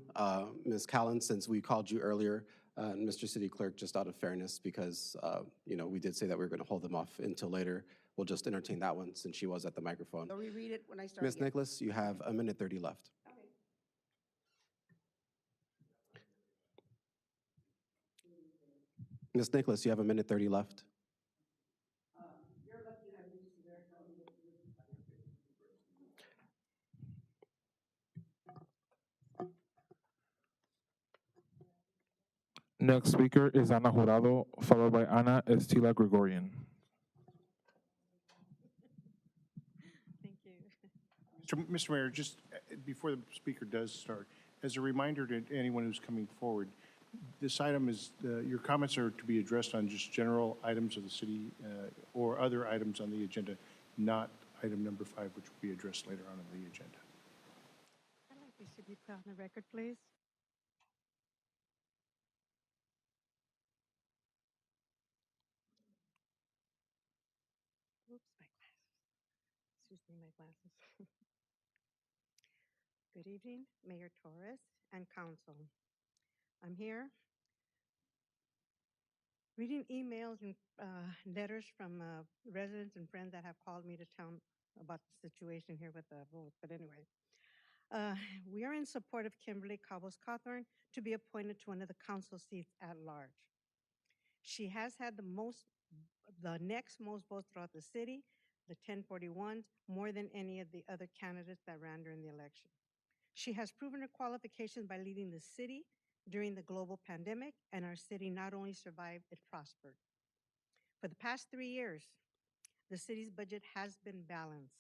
Ms. Callan, since we called you earlier, Mr. City Clerk, just out of fairness, because we did say that we were going to hold them off until later. We'll just entertain that one since she was at the microphone. I'll reread it when I start Ms. again. Nicholas, you have 1:30 left. Ms. Nicholas, you have 1:30 left. Next speaker is Ana Jurado, followed by Ana Estila Gregorian. Mr. Mayor, just before the speaker does start, as a reminder to anyone who's coming forward, this item is, your comments are to be addressed on just general items of the city or other items on the agenda, not item number 5, which will be addressed later on in the agenda. I'd like this to be put on the record, please. Oops, my glasses. Excuse me, my glasses. Good evening, Mayor Torres and Council. I'm here reading emails and letters from residents and friends that have called me to tell about the situation here with the vote. But anyway, we are in support of Kimberly Cabos Cawthorn to be appointed to one of the council seats at large. She has had the next most votes throughout the city, the 1041s, more than any of the other candidates that ran during the election. She has proven her qualifications by leading the city during the global pandemic, and our city not only survived, it prospered. For the past 3 years, the city's budget has been balanced.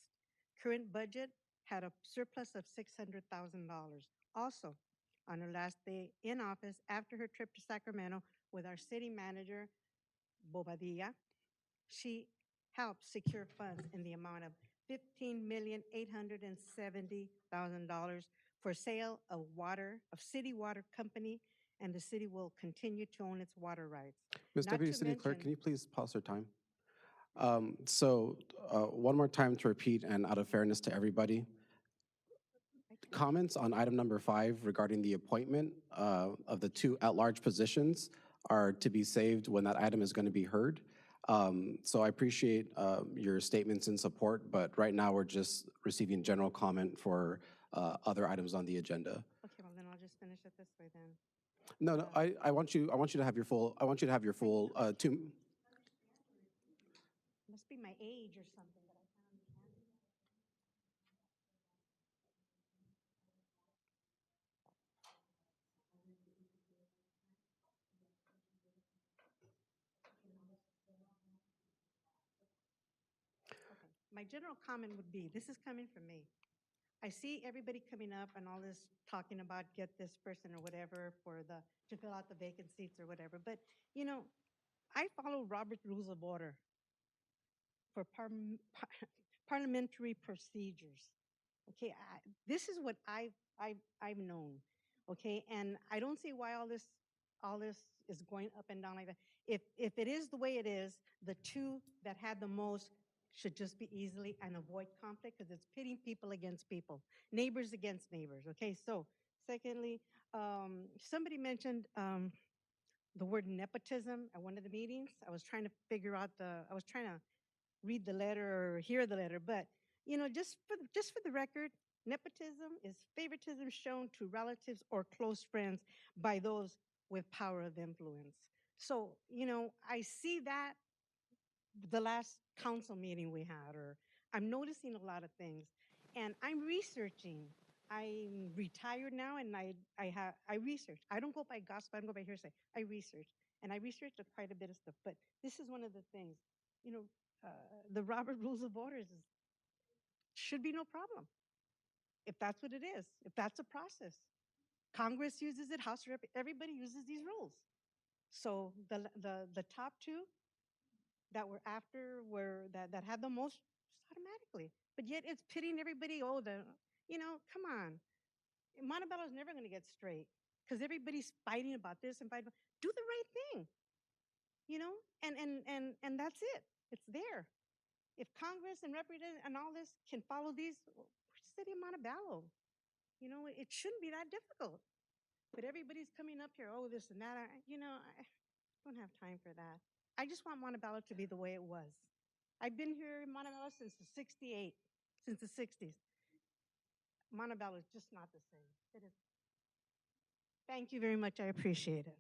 Current budget had a surplus of $600,000. Also, on her last day in office after her trip to Sacramento with our city manager, Bobadilla, she helped secure funds in the amount of $15,870,000 for sale of city water company, and the city will continue to own its water rights. Ms. Not Deputy to City Clerk, mention- can you please pause her time? One more time to repeat, and out of fairness to everybody, comments on item number 5 regarding the appointment of the 2 at-large positions are to be saved when that item is going to be heard. So I appreciate your statements in support, but right now we're just receiving general comment for other items on the agenda. Okay, well then I'll just finish it this way then. No, I want you to have your full, 2. Must be my age or something, but I can't understand it. Okay, my general comment would be, this is coming from me. I see everybody coming up and all this talking about get this person or whatever to fill out the vacant seats or whatever, but I follow Robert Rules of Order for parliamentary procedures. Okay, this is what I've known. Okay, and I don't see why all this is going up and down like that. If it is the way it is, the 2 that had the most should just be easily and avoid conflict, because it's pitting people against people, neighbors against neighbors. Okay, so secondly, somebody mentioned the word nepotism at one of the meetings. I was trying to read the letter or hear the letter, but just for the record, nepotism is favoritism shown to relatives or close friends by those with power of influence. So, I see that the last council meeting we had, or I'm noticing a lot of things, and I'm researching. I'm retired now, and I research. I don't go by gossip. I don't go by hearsay. I research, and I researched quite a bit of stuff. But this is one of the things. You know, the Robert Rules of Orders should be no problem if that's what it is. If that's a process, Congress uses it. House everybody uses these rules. So the top 2, that were after were that had the most just automatically. But yet it's pitting everybody. Oh, come on. Montebello is never going to get straight because everybody's fighting about this and fighting. Do the right thing, and that's it. It's there. If Congress and representatives and all this can follow these, we're the city of Montebello. It shouldn't be that difficult. But everybody's coming up here, oh, this and that. I don't have time for that. I just want Montebello to be the way it was. I've been here in Montebello since the 68, since the 60s. Montebello is just not the same. It is. Thank you very much. I appreciate it.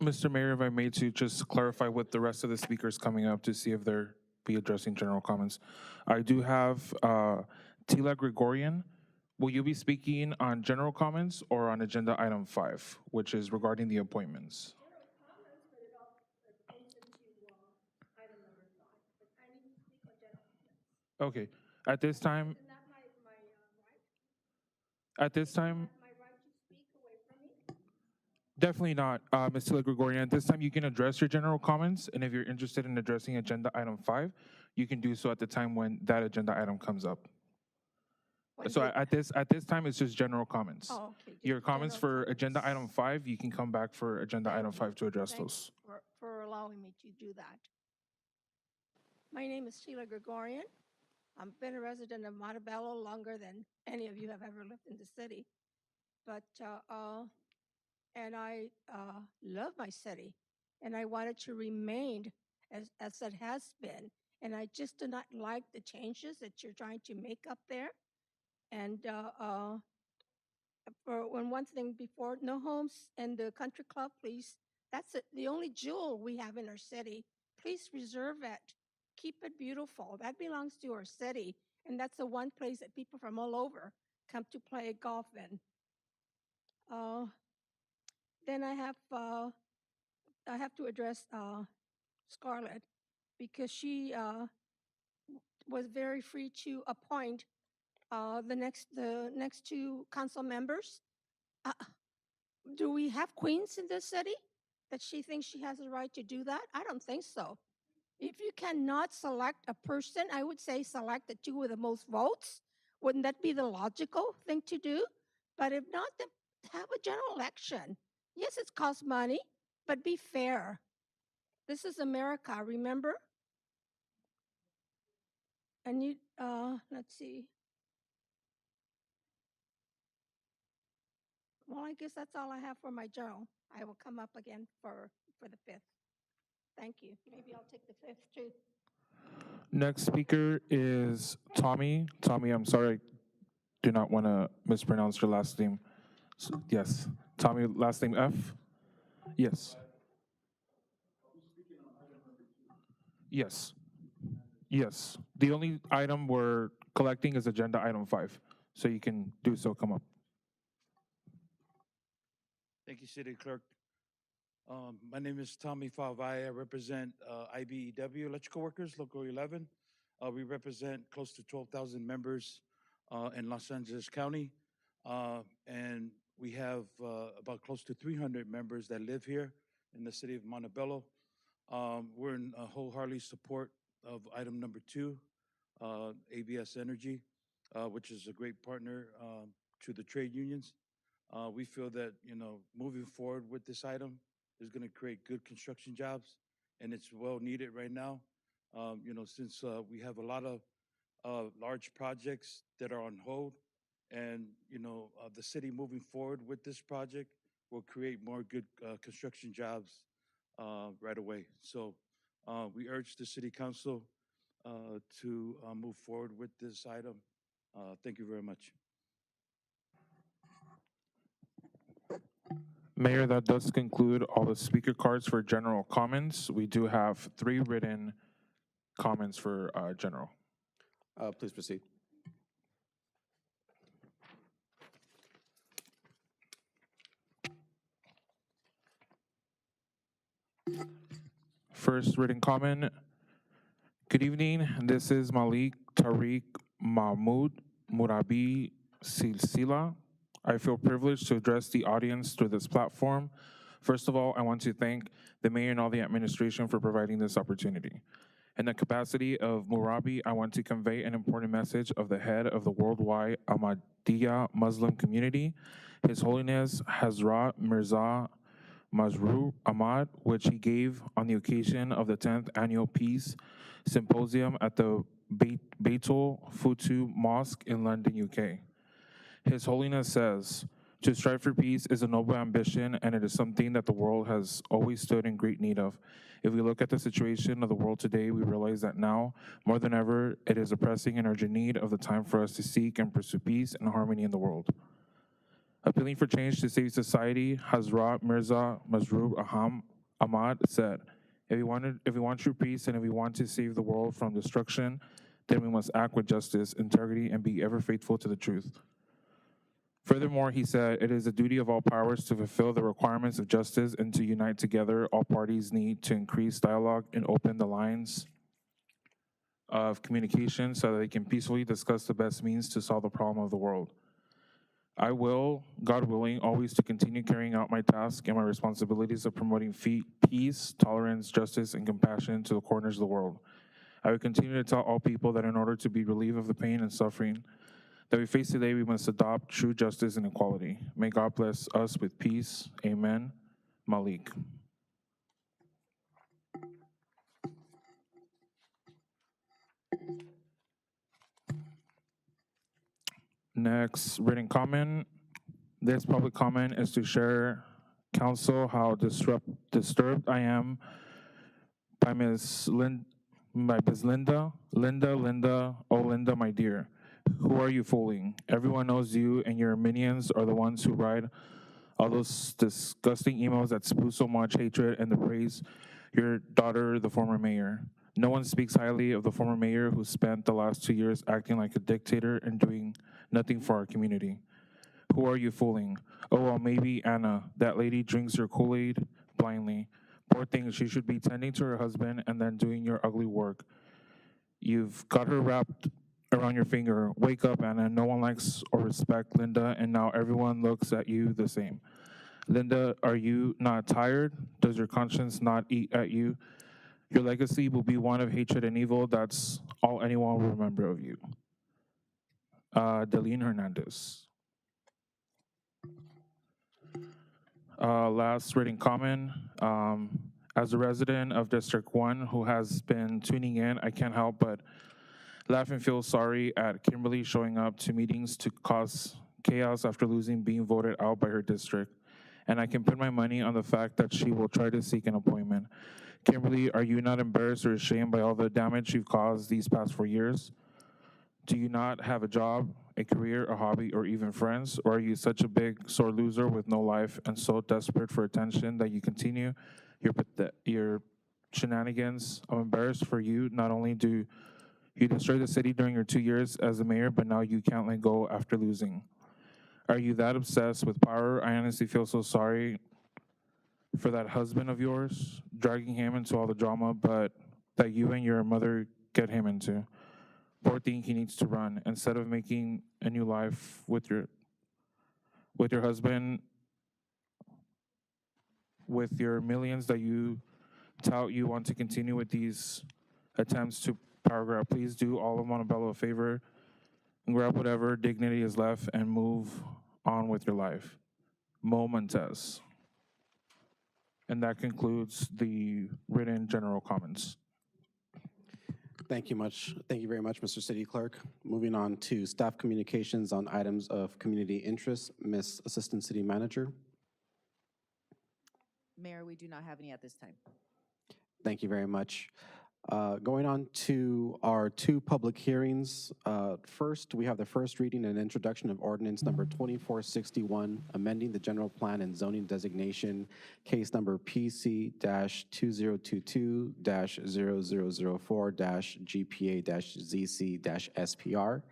Mr. Mayor, if I may to just clarify with the rest of the speakers coming up to see if they're be addressing general comments. I do have Tila Gregorian. Will you be speaking on general comments or on agenda item 5, which is regarding the appointments? Okay. At this time, definitely not, Ms. Tila Gregorian. At this time, you can address your general comments, and if you're interested in addressing agenda item 5, you can do so at the time when that agenda item comes up. So at this time, it's just general comments. Oh, okay. just Your comments general for agenda item 5, you can come back for agenda item 5 to address Thank those. you for allowing me to do that. My name is Sheila Gregorian. I've been a resident of Montebello longer than any of you have ever lived in the city. But, and I love my city, and I want it to remain as it has been. And I just do not like the changes that you're trying to make up there. And for one thing before, no homes and the country club, please. That's the only jewel we have in our city. Please reserve it. Keep it beautiful. That belongs to our city. And that's the one place that people from all over come to play golf in. Then I have to address Scarlett because she was very free to appoint the next two council members. Do we have queens in this city that she thinks she has the right to do that? I don't think so. If you cannot select a person, I would say select the two with the most votes. Wouldn't that be the logical thing to do? But if not, then have a general election. Yes, it costs money, but be fair. This is America, remember? And you, let's see. Well, I guess that's all I have for my journal. I will come up again for the 5th. Thank you. Maybe I'll take the 5th too. Next speaker is Tommy. Tommy, I'm sorry, I do not want to mispronounce your last name. So, yes, Tommy, last name F? Yes. Yes. Yes. The only item we're collecting is agenda item 5. So you can do so, come up. Thank you, City Clerk. My name is Tommy Falvaya. I represent IBEW Electrical Workers, Local 11. We represent close to 12,000 members in Los Angeles County. And we have about close to 300 members that live here in the city of Montebello. We're in wholeheartedly support of item number 2, ABS Energy, which is a great partner to the trade unions. We feel that, moving forward with this item is going to create good construction jobs, and it's well needed right now. Since we have a lot of large projects that are on hold, and, the city moving forward with this project will create more good construction jobs right away. So we urge the city council to move forward with this item. Thank you very much. Mayor, that does conclude all the speaker cards for general comments. We do have 3 written comments for general. Please proceed. First written comment. Good evening. This is Malik Tariq Mahmoud Murabi Silsila. I feel privileged to address the audience through this platform. First of all, I want to thank the mayor and all the administration for providing this opportunity. In the capacity of Murabi, I want to convey an important message of the head of the worldwide Ahmadiyya Muslim community, His Holiness Hazrat Mirza Masroor Ahmad, which he gave on the occasion of the 10th Annual Peace Symposium at the Baitul Futu Mosque in London, UK. His Holiness says, to strive for peace is a noble ambition, and it is something that the world has always stood in great need of. If we look at the situation of the world today, we realize that now, more than ever, it is a pressing and urgent need of the time for us to seek and pursue peace and harmony in the world. Appealing for change to save society, Hazrat Mirza Masroor Ahmad said, if we want true peace and if we want to save the world from destruction, then we must act with justice, integrity, and be ever faithful to the truth. Furthermore, he said, it is the duty of all powers to fulfill the requirements of justice and to unite together. All parties need to increase dialogue and open the lines of communication so that they can peacefully discuss the best means to solve the problem of the world. I will, God willing, always to continue carrying out my task and my responsibilities of promoting peace, tolerance, justice, and compassion to the corners of the world. I will continue to tell all people that in order to be relieved of the pain and suffering that we face today, we must adopt true justice and equality. May God bless us with peace. Amen. Malik. Next, written comment. This public comment is to share council how disturbed I am by Ms. Linda, oh Linda, my dear. Who are you fooling? Everyone knows you and your minions are the ones who write all those disgusting emails that spew so much hatred and to praise your daughter, the former mayor. No one speaks highly of the former mayor who spent the last 2 years acting like a dictator and doing nothing for our community. Who are you fooling? Oh, well, maybe Anna. That lady drinks your Kool-Aid blindly. Poor thing, she should be tending to her husband and then doing your ugly work. You've got her wrapped around your finger. Wake up, Anna. No one likes or respects Linda, and now everyone looks at you the same. Linda, are you not tired? Does your conscience not eat at you? Your legacy will be one of hatred and evil. That's all anyone will remember of you. Deline Hernandez. Last written comment. As a resident of District 1 who has been tuning in, I can't help but laugh and feel sorry at Kimberly showing up to meetings to cause chaos after losing being voted out by her district. And I can put my money on the fact that she will try to seek an appointment. Kimberly, are you not embarrassed or ashamed by all the damage you've caused these past 4 years? Do you not have a job, a career, a hobby, or even friends? Or are you such a big sore loser with no life and so desperate for attention that you continue your shenanigans? I'm embarrassed for you. Not only do you destroy the city during your 2 years as the mayor, but now you can't let go after losing. Are you that obsessed with power? I honestly feel so sorry for that husband of yours, dragging him into all the drama, but that you and your mother get him into. Poor thing, he needs to run. Instead of making a new life with your husband, with your millions that you tout you want to continue with these attempts to power grab, please do all of Montebello a favor and grab whatever dignity is left and move on with your life. Mo Montez. And that concludes the written general comments. Thank you very much, Mr. City Clerk. Moving on to staff communications on items of community interest, Ms. Assistant City Manager. Mayor, we do not have any at this time. Thank you very much. Going on to our two public hearings. First, we have the first reading and introduction of ordinance number 2461, amending the general plan and zoning designation, case number PC-2022-0004-GPA-ZC-SPR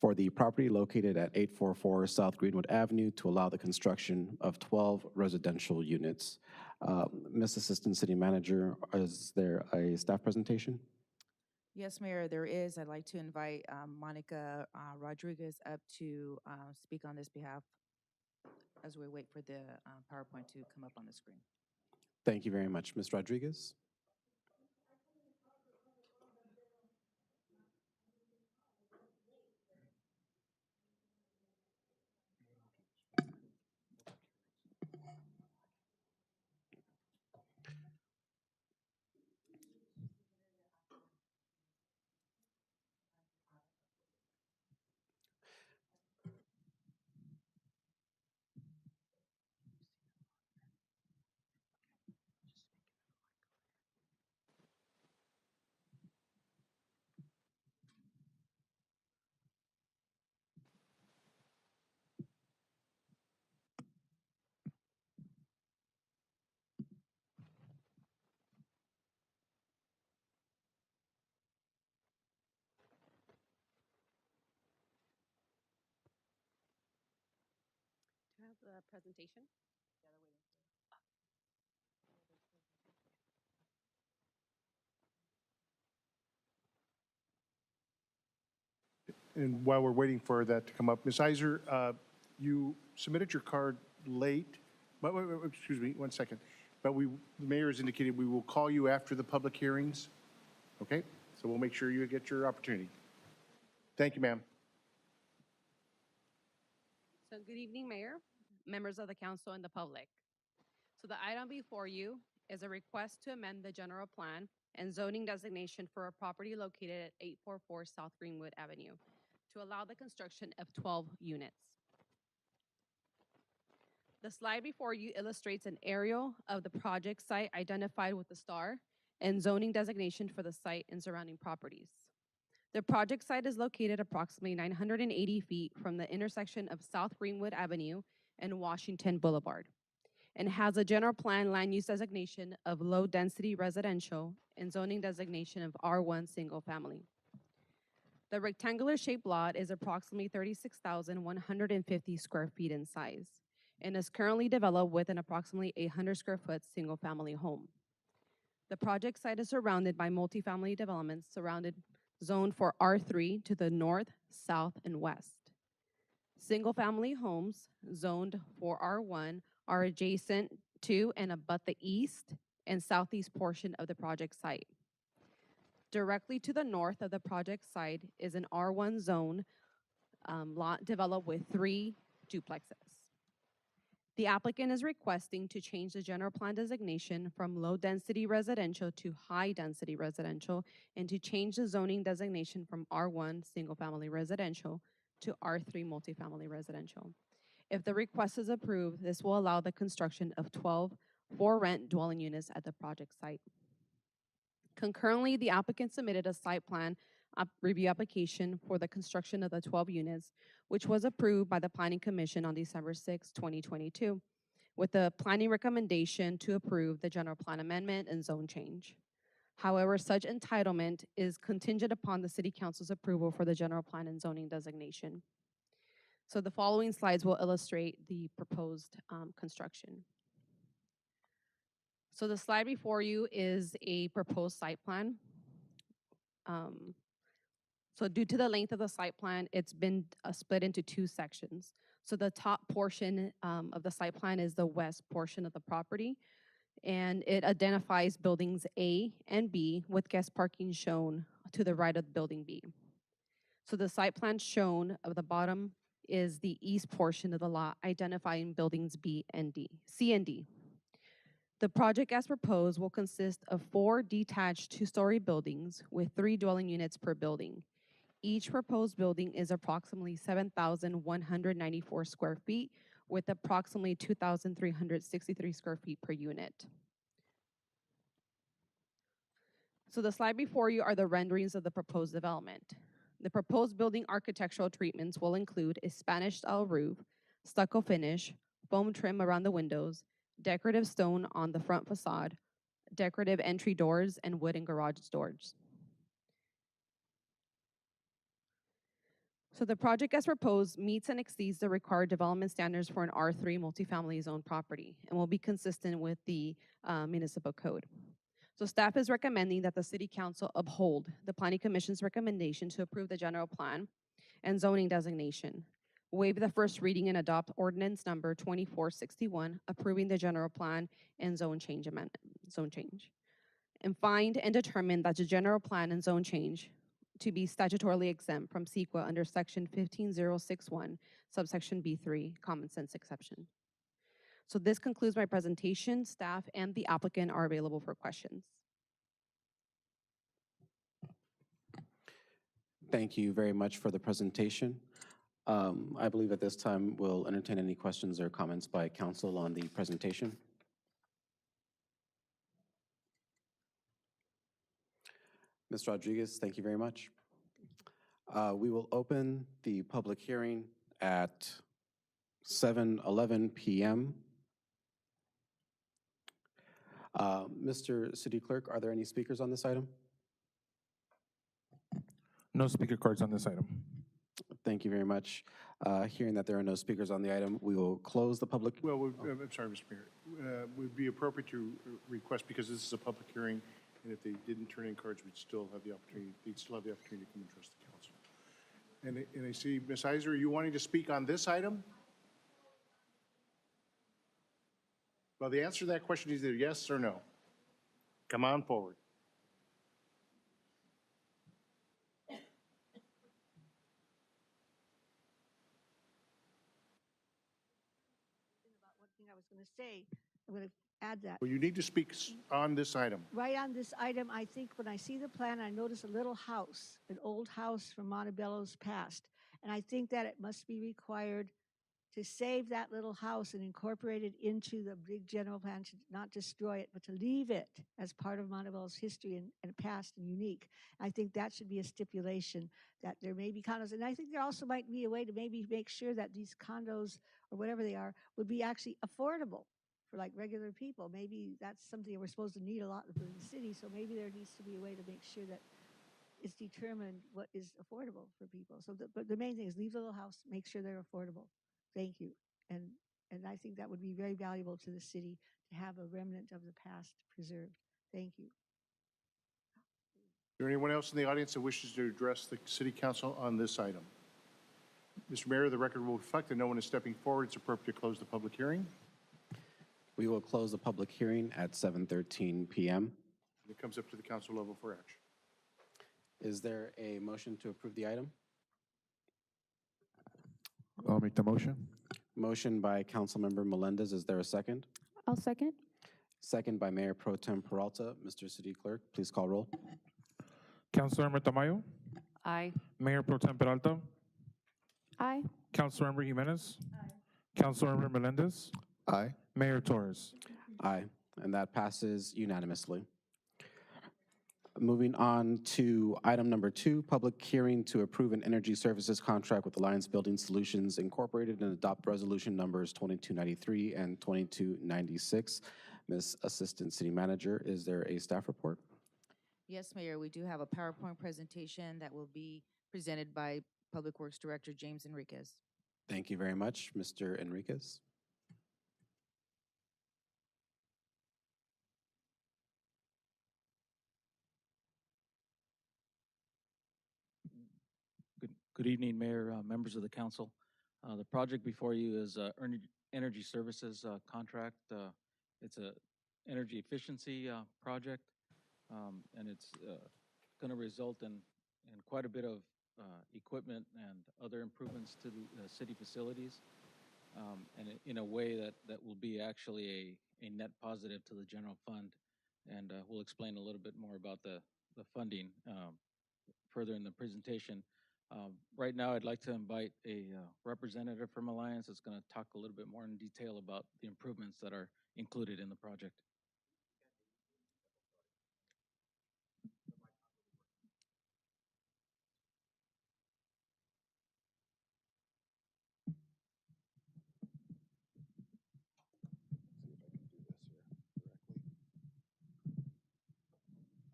for the property located at 844 South Greenwood Avenue to allow the construction of 12 residential units. Ms. Assistant City Manager, is there a staff presentation? Yes, Mayor, there is. I'd like to invite Monica Rodriguez up to speak on this behalf. as we wait for the PowerPoint to come up on the screen. Thank you very much. Ms. Rodriguez? Do you have the presentation? And while we're waiting for that to come up, Ms. Iser, you submitted your card late, but, excuse me, one second. But the mayor has indicated we will call you after the public hearings, okay? So we'll make sure you get your opportunity. Thank you, ma'am. So good evening, Mayor, members of the council, and the public. So the item before you is a request to amend the general plan and zoning designation for a property located at 844 South Greenwood Avenue to allow the construction of 12 units. The slide before you illustrates an aerial of the project site identified with the star and zoning designation for the site and surrounding properties. The project site is located approximately 980 feet from the intersection of South Greenwood Avenue and Washington Boulevard, and has a general plan land use designation of low density residential and zoning designation of R1 single family. The rectangular shaped lot is approximately 36,150 square feet in size and is currently developed with an approximately 800 square foot single family home. The project site is surrounded by multifamily developments zoned for R3 to the north, south, and west. Single-family homes zoned for R1 are adjacent to and abut the east and southeast portion of the project site. Directly to the north of the project site is an R1 zone lot developed with 3 duplexes. The applicant is requesting to change the general plan designation from low-density residential to high-density residential and to change the zoning designation from R1 single-family residential to R3 multifamily residential. If the request is approved, this will allow the construction of 12 for-rent dwelling units at the project site. Concurrently, the applicant submitted a site plan review application for the construction of the 12 units, which was approved by the Planning Commission on December 6, 2022, with the planning recommendation to approve the general plan amendment and zone change. However, such entitlement is contingent upon the City Council's approval for the general plan and zoning designation. So the following slides will illustrate the proposed construction. So the slide before you is a proposed site plan. So due to the length of the site plan, it's been split into 2 sections. So the top portion of the site plan is the west portion of the property, and it identifies buildings A and B with guest parking shown to the right of building B. So the site plan shown at the bottom is the east portion of the lot, identifying buildings B and D, C and D. The project as proposed will consist of 4 detached 2-story buildings with 3 dwelling units per building. Each proposed building is approximately 7,194 square feet with approximately 2,363 square feet per unit. So the slide before you are the renderings of the proposed development. The proposed building architectural treatments will include a Spanish-style roof, stucco finish, foam trim around the windows, decorative stone on the front facade, decorative entry doors, and wooden garage doors. So the project as proposed meets and exceeds the required development standards for an R3 multifamily zone property and will be consistent with the municipal code. So staff is recommending that the City Council uphold the Planning Commission's recommendation to approve the general plan and zoning designation waive the first reading and adopt ordinance number 2461, approving the general plan and zone change amendment, and find and determine that the general plan and zone change to be statutorily exempt from CEQA under section 15061, subsection B3, common sense exception. So this concludes my presentation. Staff and the applicant are available for questions. Thank you very much for the presentation. I believe at this time we'll entertain any questions or comments by council on the presentation. Ms. Rodriguez, thank you very much. We will open the public hearing at 7:11 p.m. Mr. City Clerk, are there any speakers on this item? No speaker cards on this item. Thank you very much. Hearing that there are no speakers on the item, we will close the public. Well, I'm sorry, Mr. Mayor. Would it be appropriate to request, because this is a public hearing, and if they didn't turn in cards, we'd still have the opportunity, they'd still have the opportunity to come and address the council. And I see, Ms. Iser, are you wanting to speak on this item? Well, the answer to that question is either yes or no. Come on forward. One thing I was going to say, I'm going to add that. Well, you need to speak on this item. Right on this item, I think when I see the plan, I notice a little house, an old house from Montebello's past. And I think that it must be required to save that little house and incorporate it into the big general plan, to not destroy it, but to leave it as part of Montebello's history and past and unique. I think that should be a stipulation, that there may be condos. And I think there also might be a way to maybe make sure that these condos or whatever they are would be actually affordable for like regular people. Maybe that's something that we're supposed to need a lot in the city. So maybe there needs to be a way to make sure that it's determined what is affordable for people. So, but the main thing is leave the little house, make sure they're affordable. Thank you. And I think that would be very valuable to the city to have a remnant of the past preserved. Thank you. Is there anyone else in the audience that wishes to address the city council on this item? Mr. Mayor, the record will reflect that no one is stepping forward. It's appropriate to close the public hearing. We will close the public hearing at 7:13 p.m. It comes up to the council level for action. Is there a motion to approve the item? I'll make the motion. Motion by Councilmember Melendez. Is there a second? I'll second. Second by Mayor Pro Tem Peralta. Mr. City Clerk, please call roll. Councilmember Tamayo, Aye. Mayor Pro Tem Peralta, Aye. Councilmember Jimenez, Councilmember Melendez, Aye. Mayor Torres. Aye, and that passes unanimously. Moving on to item number 2, public hearing to approve an energy services contract with Alliance Building Solutions Incorporated and adopt resolution numbers 2293 and 2296. Ms. Assistant City Manager, is there a staff report? Yes, Mayor, we do have a PowerPoint presentation that will be presented by Public Works Director James Enriquez. Thank you very much, Mr. Enriquez. Good evening, Mayor, members of the council. The project before you is energy services contract. It's a energy efficiency project, and it's going to result in quite a bit of equipment and other improvements to the city facilities, and in a way that will be actually a net positive to the general fund. And we'll explain a little bit more about the funding further in the presentation. Right now, I'd like to invite a representative from Alliance that's going to talk a little bit more in detail about the improvements that are included in the project.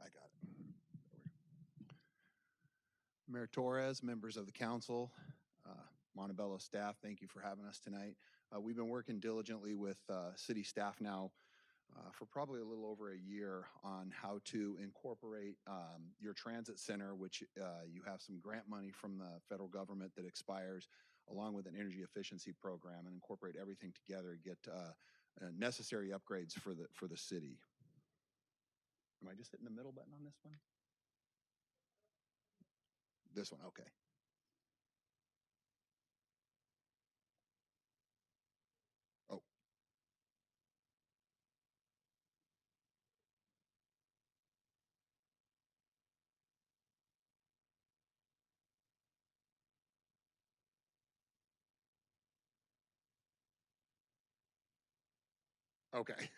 I got it. Mayor Torres, members of the council, Montebello staff, thank you for having us tonight. We've been working diligently with city staff now for probably a little over a year on how to incorporate your transit center, which you have some grant money from the federal government that expires along with an energy efficiency program, and incorporate everything together, get necessary upgrades for the city. Am I just hitting the middle button on this one? This one, okay. Oh. Okay.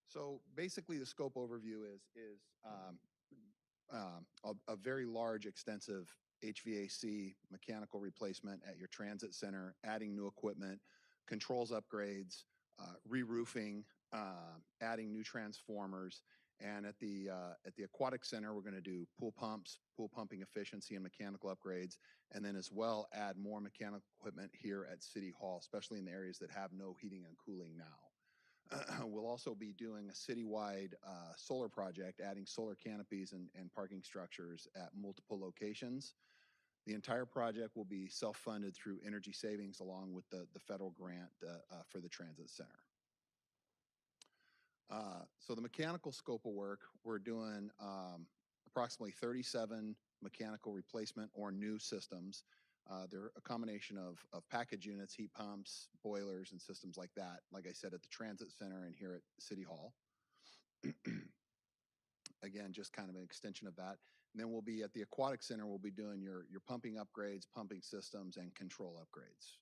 So basically, the scope overview is a very large, extensive HVAC mechanical replacement at your transit center, adding new equipment, controls upgrades, re-roofing, adding new transformers, and at the aquatic center, we're going to do pool pumps, pool pumping efficiency, and mechanical upgrades, and then as well add more mechanical equipment here at City Hall, especially in the areas that have no heating and cooling now. We'll also be doing a citywide solar project, adding solar canopies and parking structures at multiple locations. The entire project will be self-funded through energy savings along with the federal grant for the transit center. So the mechanical scope of work, we're doing approximately 37 mechanical replacement or new systems. They're a combination of package units, heat pumps, boilers, and systems like that. Like I said, at the transit center and here at City Hall. Again, just kind of an extension of that. And then we'll be at the aquatic center, we'll be doing your pumping upgrades, pumping systems, and control upgrades.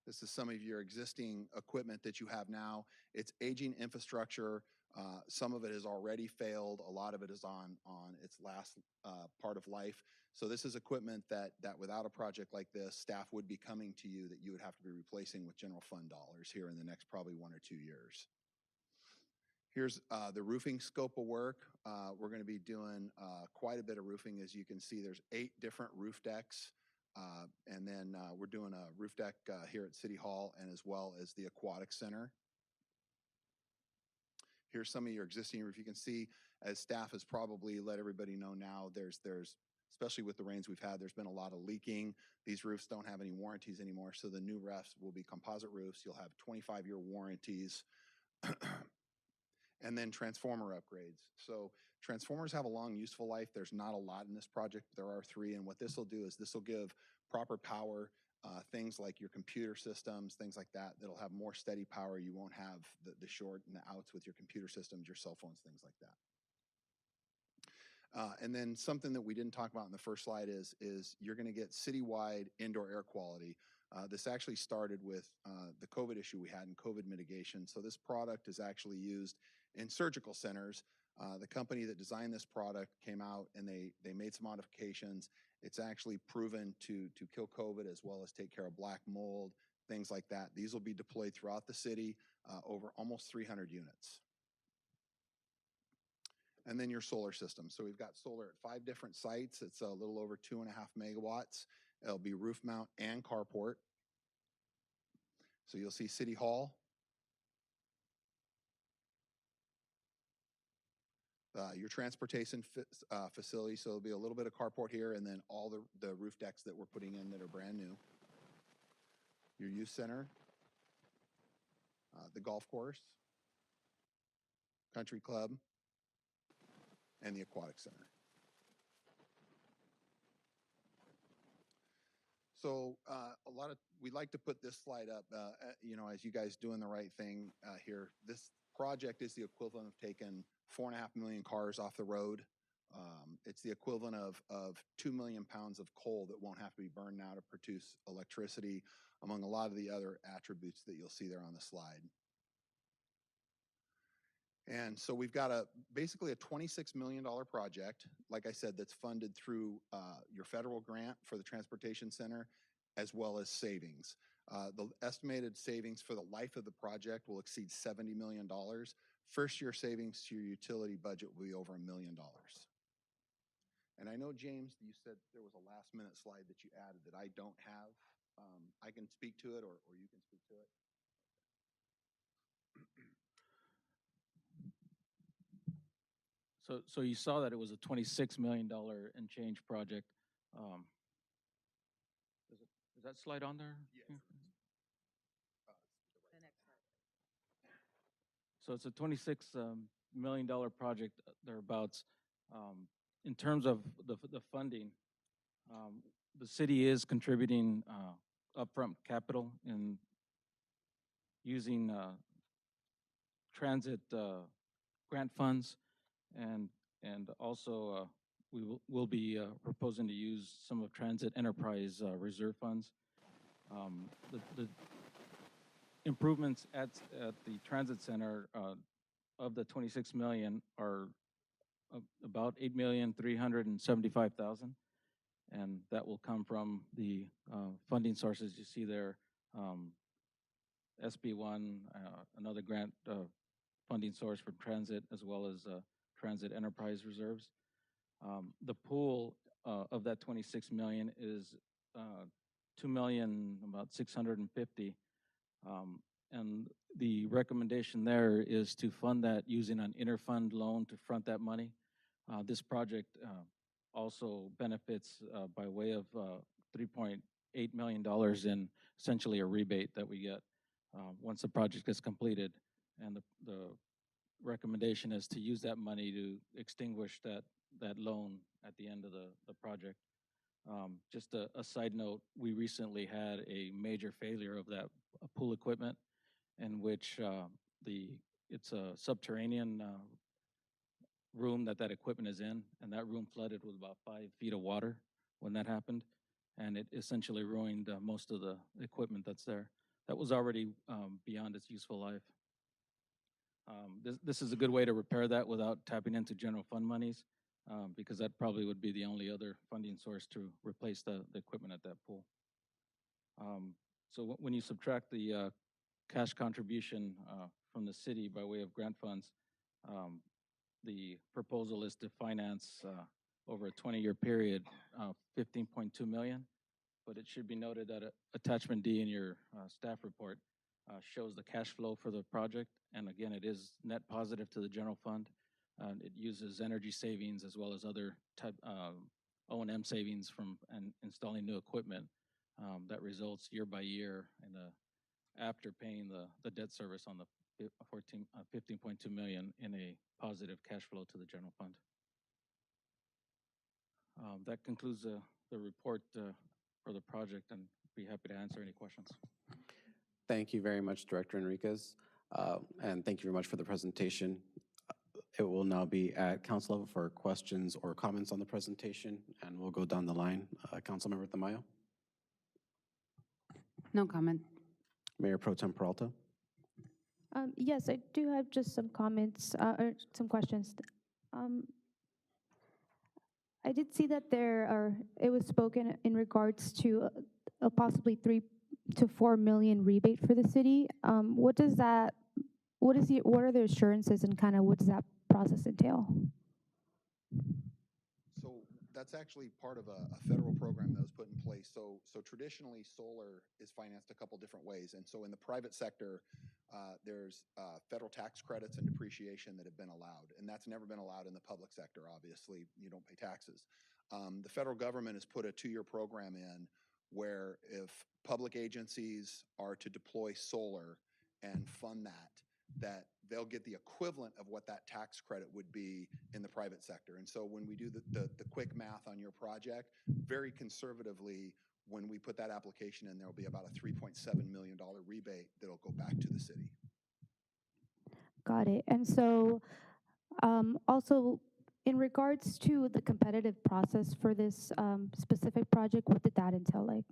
This is some of your existing equipment that you have now. It's aging infrastructure. Some of it has already failed. A lot of it is on its last part of life. So this is equipment that without a project like this, staff would be coming to you that you would have to be replacing with general fund dollars here in the next probably 1 or 2 years. Here's the roofing scope of work. We're going to be doing quite a bit of roofing. As you can see, there's 8 different roof decks. And then we're doing a roof deck here at City Hall and as well as the Aquatic Center. Here's some of your existing roof. You can see, as staff has probably let everybody know now, there's especially with the rains we've had, there's been a lot of leaking. These roofs don't have any warranties anymore, so the new roofs will be composite roofs. You'll have 25-year warranties. And then transformer upgrades. So transformers have a long useful life. There's not a lot in this project, but there are 3. And what this will do is this will give proper power, things like your computer systems, things like that, that'll have more steady power. You won't have the short and the outs with your computer systems, your cell phones, things like that. And then something that we didn't talk about in the first slide is you're going to get citywide indoor air quality. This actually started with the COVID issue we had in COVID mitigation. So this product is actually used in surgical centers. The company that designed this product came out and they made some modifications. It's actually proven to kill COVID as well as take care of black mold, things like that. These will be deployed throughout the city, over almost 300 units. And then your solar system. So we've got solar at 5 different sites. It's a little over 2.5 megawatts. It'll be roof mount and carport. So you'll see City Hall, your transportation facility. So there'll be a little bit of carport here, and then all the roof decks that we're putting in that are brand new. Your youth center, the golf course, country club, and the aquatic center. So we like to put this slide up, you know, as you guys doing the right thing here. This project is the equivalent of taking 4.5 million cars off the road. It's the equivalent of 2 million pounds of coal that won't have to be burned now to produce electricity, among a lot of the other attributes that you'll see there on the slide. And so we've got basically a $26 million project, like I said, that's funded through your federal grant for the transportation center, as well as savings. The estimated savings for the life of the project will exceed $70 million. First year savings to your utility budget will be over $1 million. And I know, James, you said there was a last minute slide that you added that I don't have. I can speak to it, or you can speak to it. So you saw that it was a $26 million and change project. Um, is that slide on there? So it's a $26 million project thereabouts. In terms of the funding, the city is contributing upfront capital in using transit grant funds, and also will be proposing to use some of transit enterprise reserve funds. The improvements at the transit center of the 26 million are about 8,375,000, and that will come from the funding sources you see there. SB1, another grant funding source for transit, as well as transit enterprise reserves. The pool of that 26 million is 2,000,000, about 650. And the recommendation there is to fund that using an interfund loan to front that money. This project also benefits by way of $3.8 million in essentially a rebate that we get once the project is completed. And the recommendation is to use that money to extinguish that loan at the end of the project. Just a side note, we recently had a major failure of that pool equipment, in which it's a subterranean room that equipment is in, and that room flooded with about 5 feet of water when that happened, and it essentially ruined most of the equipment that's there. That was already beyond its useful life. This is a good way to repair that without tapping into general fund monies, because that probably would be the only other funding source to replace the equipment at that pool. So when you subtract the cash contribution from the city by way of grant funds, the proposal is to finance over a 20-year period 15.2 million. But it should be noted that attachment D in your staff report shows the cash flow for the project, and again, it is net positive to the general fund. It uses energy savings as well as other type O&M savings from installing new equipment that results year by year in after paying the debt service on the 15.2 million in a positive cash flow to the general fund. That concludes the report for the project, and be happy to answer any questions. Thank you very much, Director Enriquez, and thank you very much for the presentation. It will now be at council level for questions or comments on the presentation, and we'll go down the line. Councilmember Tamayo. No comment. Mayor Pro Tem Peralta. Yes, I do have just some comments or some questions. I did see that it was spoken in regards to a possibly 3 to 4 million rebate for the city. What are the assurances, and kind of what does that process entail? So that's actually part of a federal program that was put in place. So traditionally, solar is financed a couple different ways. And so in the private sector, there's federal tax credits and depreciation that have been allowed. And that's never been allowed in the public sector, obviously. You don't pay taxes. The federal government has put a 2-year program in where if public agencies are to deploy solar and fund that they'll get the equivalent of what that tax credit would be in the private sector. And so when we do the quick math on your project, very conservatively, when we put that application in, there'll be about a $3.7 million rebate that'll go back to the city. Got it. And so also, in regards to the competitive process for this specific project, what did that entail like?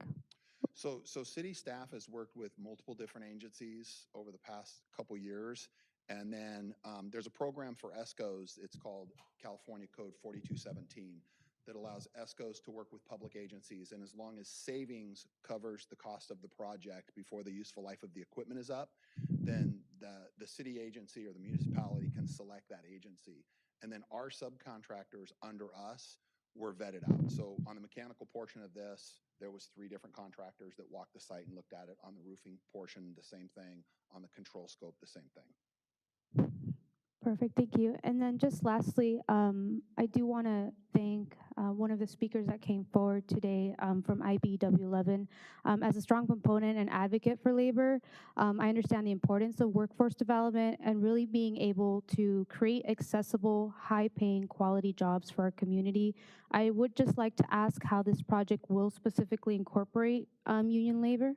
So city staff has worked with multiple different agencies over the past couple years. And then there's a program for ESCOs. It's called California Code 4217 that allows ESCOs to work with public agencies. And as long as savings covers the cost of the project before the useful life of the equipment is up, then the city agency or the municipality can select that agency. And then our subcontractors under us were vetted out. So on the mechanical portion of this, there was 3 different contractors that walked the site and looked at it. On the roofing portion, the same thing. On the control scope, the same thing. Perfect, thank you. And then just lastly, I do want to thank one of the speakers that came forward today from IBEW 11. As a strong proponent and advocate for labor, I understand the importance of workforce development and really being able to create accessible, high-paying, quality jobs for our community. I would just like to ask how this project will specifically incorporate union labor.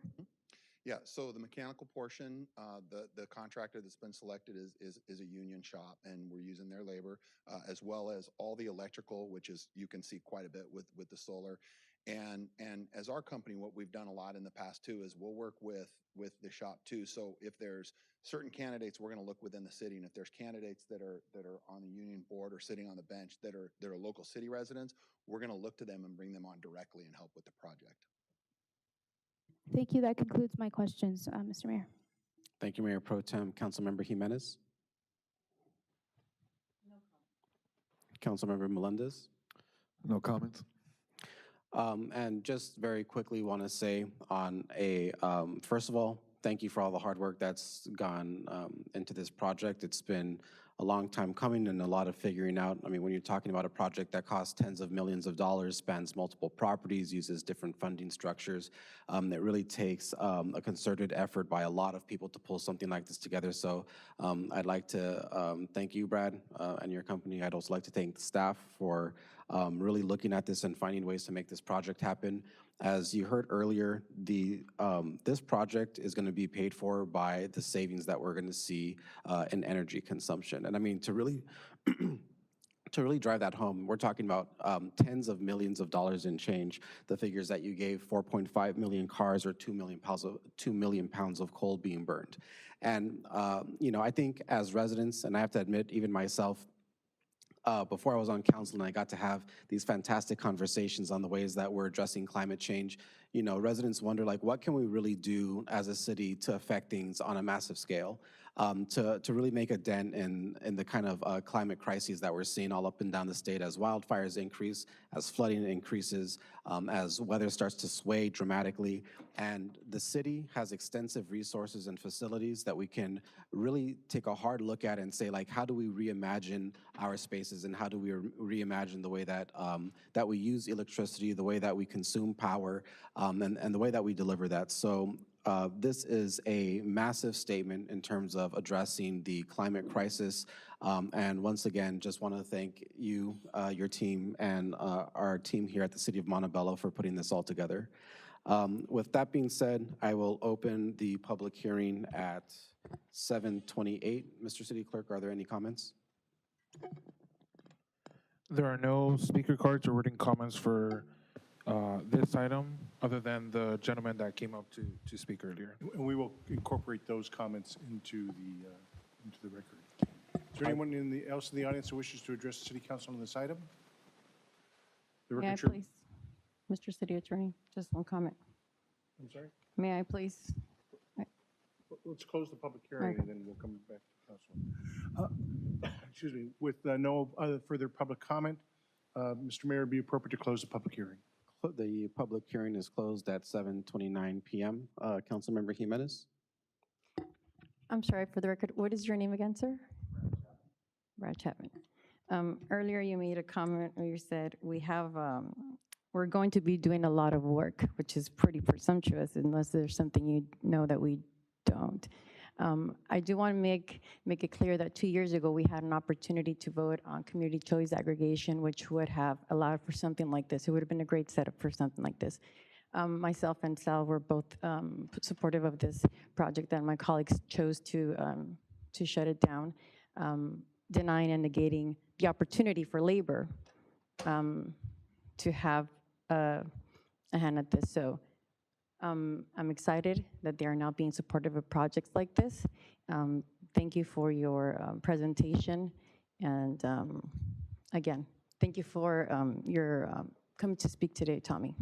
Yeah, so the mechanical portion, the contractor that's been selected is a union shop, and we're using their labor, as well as all the electrical, which is, you can see quite a bit with the solar. And as our company, what we've done a lot in the past too is we'll work with the shop too. So if there's certain candidates, we're going to look within the city, and if there's candidates that are on the union board or sitting on the bench that are local city residents, we're going to look to them and bring them on directly and help with the project. Thank you, that concludes my questions, Mr. Mayor. Thank you, Mayor Pro Tem. Councilmember Jimenez? No comment. Councilmember Melendez? No comments. And just very quickly want to say on a, first of all, thank you for all the hard work that's gone into this project. It's been a long time coming and a lot of figuring out. I mean, when you're talking about a project that costs tens of millions of dollars, spans multiple properties, uses different funding structures, that really takes a concerted effort by a lot of people to pull something like this together. So I'd like to thank you, Brad, and your company. I'd also like to thank the staff for really looking at this and finding ways to make this project happen. As you heard earlier, this project is going to be paid for by the savings that we're going to see in energy consumption. And I mean, to really to really drive that home, we're talking about tens of millions of dollars in change. The figures that you gave, 4.5 million cars or 2 million pounds of coal being burned. And you know, I think as residents, and I have to admit, even myself, before I was on council and I got to have these fantastic conversations on the ways that we're addressing climate change, you know, residents wonder, like, what can we really do as a city to affect things on a massive scale, to really make a dent in the kind of climate crises that we're seeing all up and down the state as wildfires increase, as flooding increases, as weather starts to sway dramatically. And the city has extensive resources and facilities that we can really take a hard look at and say, like, how do we reimagine our spaces and how do we reimagine the way that that we use electricity, the way that we consume power, and the way that we deliver that. So this is a massive statement in terms of addressing the climate crisis. And once again, just want to thank you, your team, and our team here at the City of Montebello for putting this all together. With that being said, I will open the public hearing at 7:28. Mr. City Clerk, are there any comments? There are no speaker cards or written comments for this item, other than the gentleman that came up to speak earlier. And we will incorporate those comments into the record. Is there anyone else in the audience who wishes to address the City Council on this item? The May I record chair- please, Mr. City Attorney, just one comment. I'm sorry? May I please? Let's close the public hearing Okay. and then we'll come back to council. Excuse me, with no other further public comment, Mr. Mayor, it'd be appropriate to close the public hearing. The public hearing is closed at 7:29 p.m. Councilmember Jimenez? I'm sorry, for the record, what is your name again, sir? Brad Chapman. Earlier you made a comment where you said we're going to be doing a lot of work, which is pretty presumptuous unless there's something you know that we don't. I do want to make it clear that 2 years ago we had an opportunity to vote on community choice aggregation, which would have allowed for something like this. It would have been a great setup for something like this. Myself and Sal were both supportive of this project, and my colleagues chose to shut it down, denying and negating the opportunity for labor to have a hand at this. So I'm excited that they are now being supportive of projects like this. Thank you for your presentation. And again, thank you for your coming to speak today, Tommy.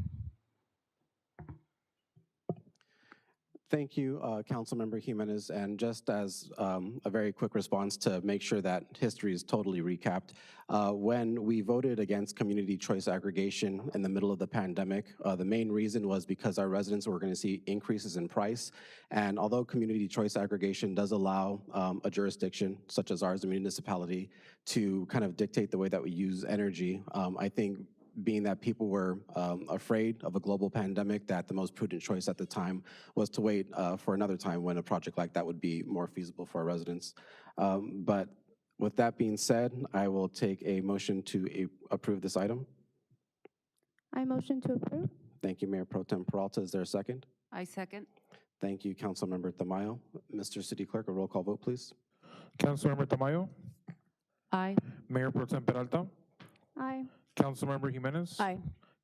Thank you, Councilmember Jimenez. And just as a very quick response to make sure that history is totally recapped, when we voted against community choice aggregation in the middle of the pandemic, the main reason was because our residents were going to see increases in price. And although community choice aggregation does allow a jurisdiction, such as ours, a municipality, to kind of dictate the way that we use energy, I think being that people were afraid of a global pandemic, that the most prudent choice at the time was to wait for another time when a project like that would be more feasible for our residents. But with that being said, I will take a motion to approve this item. I motion to approve. Thank you, Mayor Pro Tem Peralta. Is there a second? I second. Thank you, Councilmember Tamayo. Mr. City Clerk, a roll call vote, please. Councilmember Tamayo, Aye. Mayor Pro Tem Peralta, Aye. Councilmember Jimenez, Aye.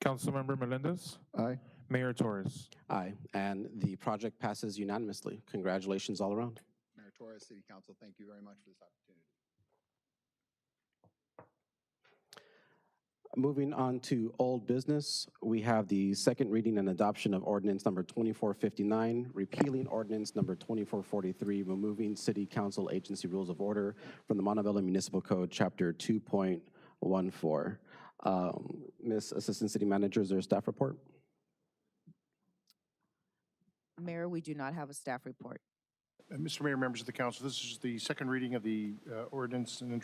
Councilmember Melendez, Aye. Mayor Torres. Aye, and the project passes unanimously. Congratulations all around. Mayor Torres, City Council, thank you very much for this opportunity. Moving on to old business, we have the second reading and adoption of ordinance number 2459, repealing ordinance number 2443, removing city council agency rules of order from the Montebello Municipal Code, chapter 2.14. Ms. Assistant City Manager, is there a staff report? Mayor, we do not have a staff report. Mr. Mayor, members of the council, this is the second reading of the ordinance and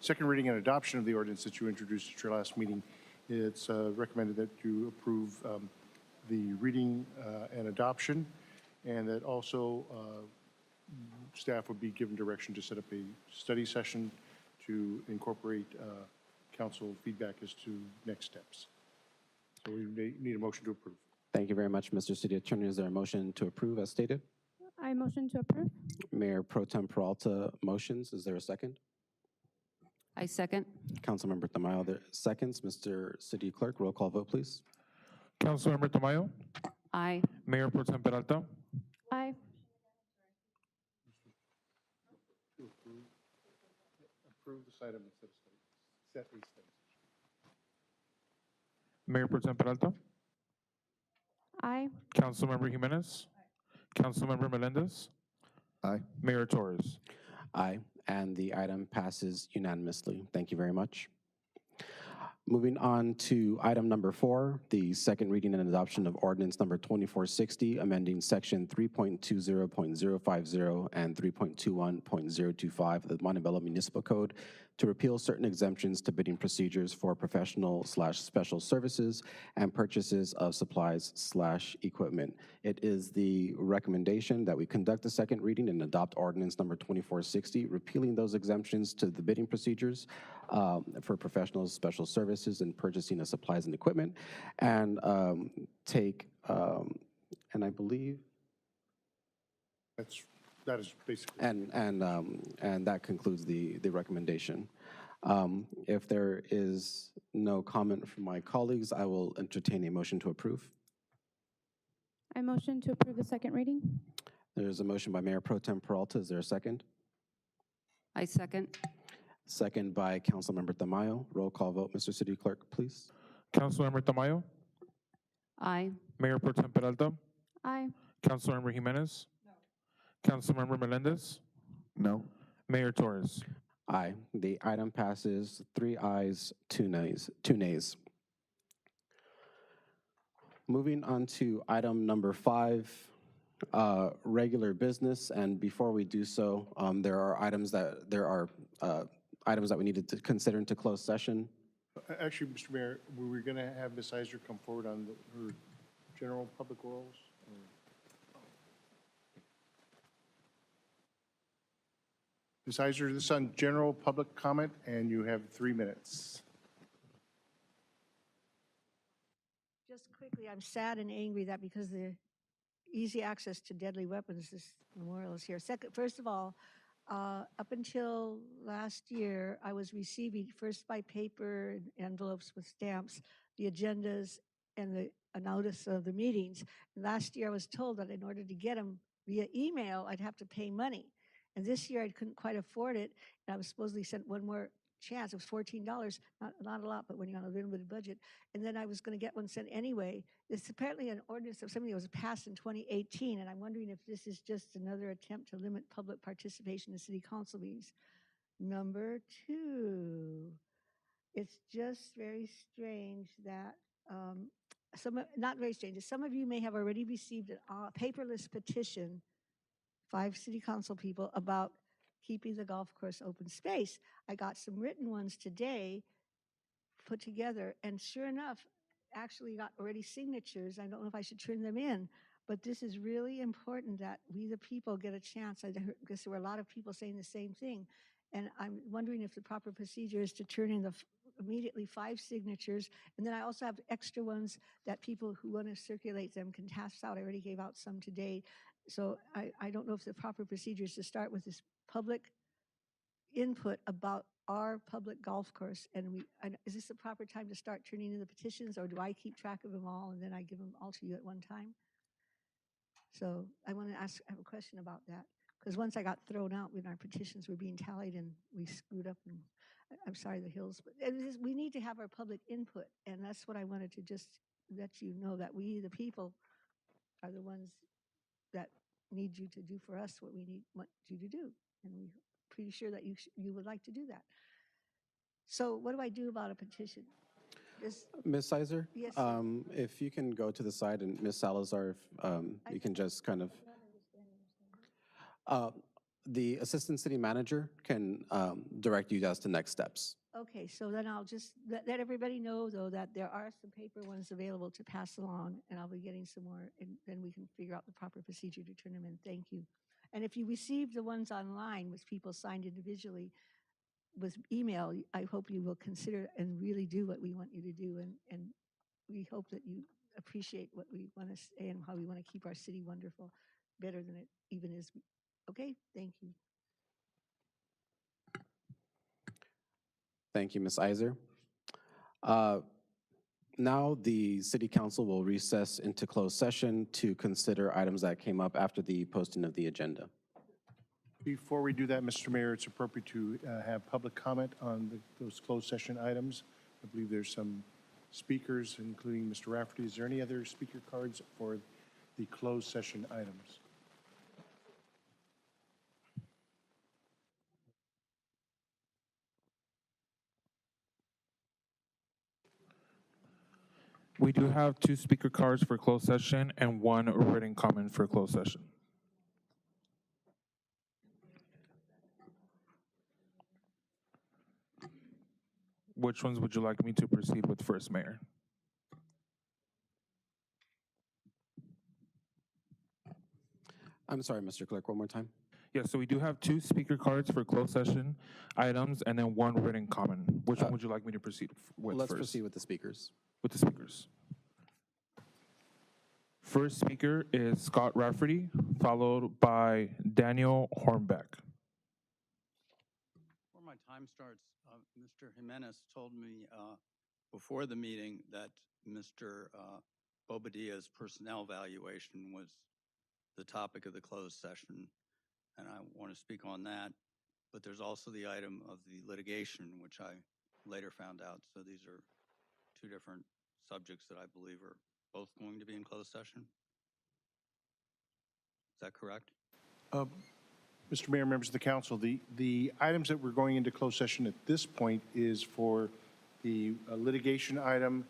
second reading and adoption of the ordinance that you introduced at your last meeting. It's recommended that you approve the reading and adoption, and that also staff would be given direction to set up a study session to incorporate council feedback as to next steps. So we need a motion to approve. Thank you very much, Mr. City Attorney. Is there a motion to approve as stated? I motion to approve. Mayor Pro Tem Peralta motions. Is there a second? I second. Councilmember Tamayo, there seconds. Mr. City Clerk, roll call vote, please. Councilmember Tamayo, Aye. Mayor Pro Tem Peralta, Aye. Approve this item instead of set a study. Mayor Pro Tem Peralta, Aye. Councilmember Jimenez, Councilmember Melendez, Aye. Mayor Torres. Aye, and the item passes unanimously. Thank you very much. Moving on to item number 4, the second reading and adoption of ordinance number 2460, amending section 3.20.050 and 3.21.025 of the Montebello Municipal Code to repeal certain exemptions to bidding procedures for professional/special services and purchases of supplies/equipment. It is the recommendation that we conduct the second reading and adopt ordinance number 2460, repealing those exemptions to the bidding procedures for professional special services and purchasing of supplies and equipment, and and I believe that is basically. And that concludes the recommendation. If there is no comment from my colleagues, I will entertain a motion to approve. I motion to approve the second reading. There's a motion by Mayor Pro Tem Peralta. Is there a second? I second. Second by Councilmember Tamayo. Roll call vote, Mr. City Clerk, please. Councilmember Tamayo, Aye. Mayor Pro Tem Peralta, Aye. Councilmember Jimenez, Councilmember Melendez, No. Mayor Torres. Aye. The item passes 3 ayes, 2 nays. Moving on to item number 5, regular business. And before we do so, there are items that we needed to consider into closed session. Actually, Mr. Mayor, were we going to have Ms. Iser come forward on her general public orals? Ms. Iser, this is on general public comment, and you have 3 minutes. Just quickly, I'm sad and angry that because the easy access to deadly weapons, this memorial is here. First of all, up until last year, I was receiving first by paper envelopes with stamps, the agendas and a notice of the meetings. And last year I was told that in order to get them via email, I'd have to pay money. And this year I couldn't quite afford it. And I was supposedly sent one more chance. It was $14, not a lot, but when you're on a limited budget. And then I was going to get one sent anyway. It's apparently an ordinance of something that was passed in 2018, and I'm wondering if this is just another attempt to limit public participation in city council meetings. Number two, it's just very strange that not very strange. Some of you may have already received a paperless petition, 5 city council people, about keeping the golf course open space. I got some written ones today put together, and sure enough, actually got already signatures. I don't know if I should turn them in, but this is really important that we, the people, get a chance. I guess there were a lot of people saying the same thing, and I'm wondering if the proper procedure is to turn in immediately 5 signatures, and then I also have extra ones that people who want to circulate them can pass out. I already gave out some today, so I don't know if the proper procedure is to start with this public input about our public golf course. And is this the proper time to start turning in the petitions, or do I keep track of them all and then I give them all to you at one time? So I want to I have a question about that, because once I got thrown out when our petitions were being tallied and we screwed up, and I'm sorry, the Hills, but we need to have our public input, and that's what I wanted to just let you know, that we, the people, are the ones that need you to do for us what we want you to do, and we're pretty sure that you would like to do that. So what do I do about a petition? Ms. Sizer? Yes, sir. If you can go to the side, and Ms. Salazar, if you can just kind of, the Assistant City Manager can direct you guys to next steps. Okay, so then I'll just let everybody know, though, that there are some paper ones available to pass along, and I'll be getting some more, and then we can figure out the proper procedure to turn them in. Thank you. And if you receive the ones online with people signed individually with email, I hope you will consider and really do what we want you to do, and we hope that you appreciate what we want to say and how we want to keep our city wonderful, better than it even is. Okay, thank you. Thank you, Ms. Iser. Now the City Council will recess into closed session to consider items that came up after the posting of the agenda. Before we do that, Mr. Mayor, it's appropriate to have public comment on those closed session items. I believe there's some speakers, including Mr. Rafferty. Is there any other speaker cards for the closed session items? We do have 2 speaker cards for closed session and 1 written comment for closed session. Which ones would you like me to proceed with first, Mayor? I'm sorry, Mr. Clerk, one more time. Yeah, so we do have 2 speaker cards for closed session items and then 1 written comment. Which one would you like me to proceed with Let's first? proceed with the speakers. With the speakers. First speaker is Scott Rafferty, followed by Daniel Hornbeck. Before my time starts, Mr. Jimenez told me before the meeting that Mr. Bobadilla's personnel valuation was the topic of the closed session, and I want to speak on that. But there's also the item of the litigation, which I later found out. So these are 2 different subjects that I believe are both going to be in closed session. Is that correct? Mr. Mayor, members of the council, the items that we're going into closed session at this point is for the litigation item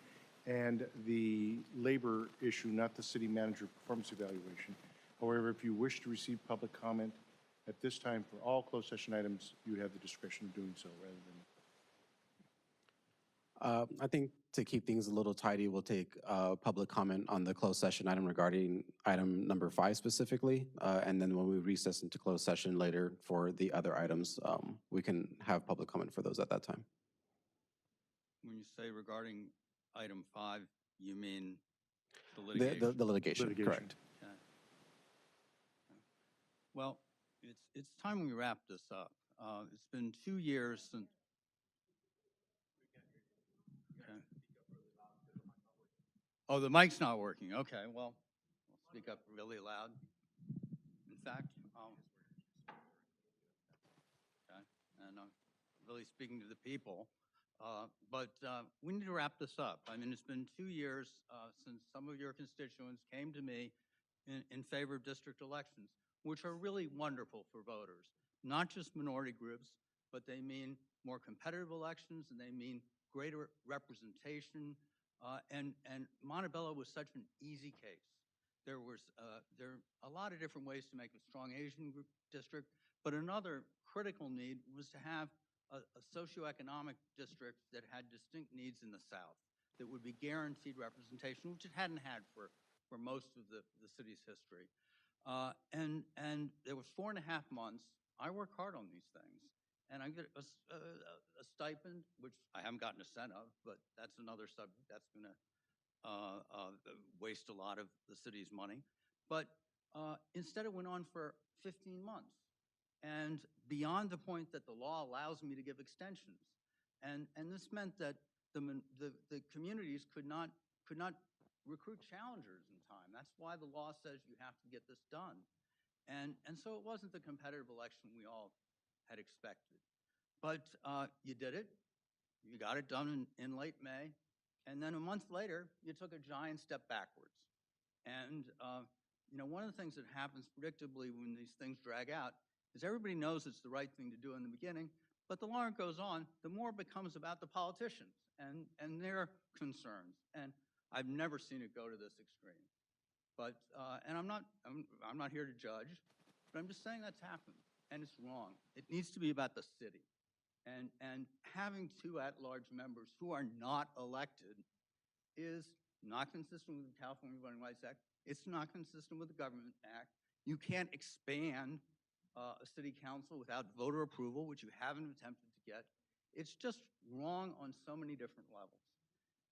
and the labor issue, not the city manager performance evaluation. However, if you wish to receive public comment at this time for all closed session items, you have the discretion of doing so rather than. I think to keep things a little tidy, we'll take public comment on the closed session item regarding item number 5 specifically. And then when we recess into closed session later for the other items, we can have public comment for those at that time. When you say regarding item 5, you mean the litigation? The litigation, correct. Okay. Well, it's time we wrap this up. It's been 2 years since. Okay. Oh, the mic's not working. Okay, well, I'll speak up really loud. In fact, okay, and I'm really really speaking to the people. But we need to wrap this up. I mean, it's been 2 years since some of your constituents came to me in favor of district elections, which are really wonderful for voters, not just minority groups, but they mean more competitive elections and they mean greater representation. And Montebello was such an easy case. There are a lot of different ways to make a strong Asian group district, but another critical need was to have a socioeconomic district that had distinct needs in the South that would be guaranteed representation, which it hadn't had for most of the city's history. And there was 4.5 months. I work hard on these things, and I get a stipend, which I haven't gotten a cent of, but that's another subject. That's going to waste a lot of the city's money. But instead it went on for 15 months. And beyond the point that the law allows me to give extensions. And this meant that the communities could not recruit challengers in time. That's why the law says you have to get this done. And so it wasn't the competitive election we all had expected. But you did it. You got it done in late May. And then a month later, you took a giant step backwards. And one of the things that happens predictably when these things drag out is everybody knows it's the right thing to do in the beginning, but the longer it goes on, the more it becomes about the politicians and their concerns. And I've never seen it go to this extreme. But and I'm not here to judge, but I'm just saying that's happened, and it's wrong. It needs to be about the city. And having 2 at-large members who are not elected is not consistent with the California Voting Rights Act. It's not consistent with the Government Act. You can't expand a city council without voter approval, which you haven't attempted to get. It's just wrong on so many different levels.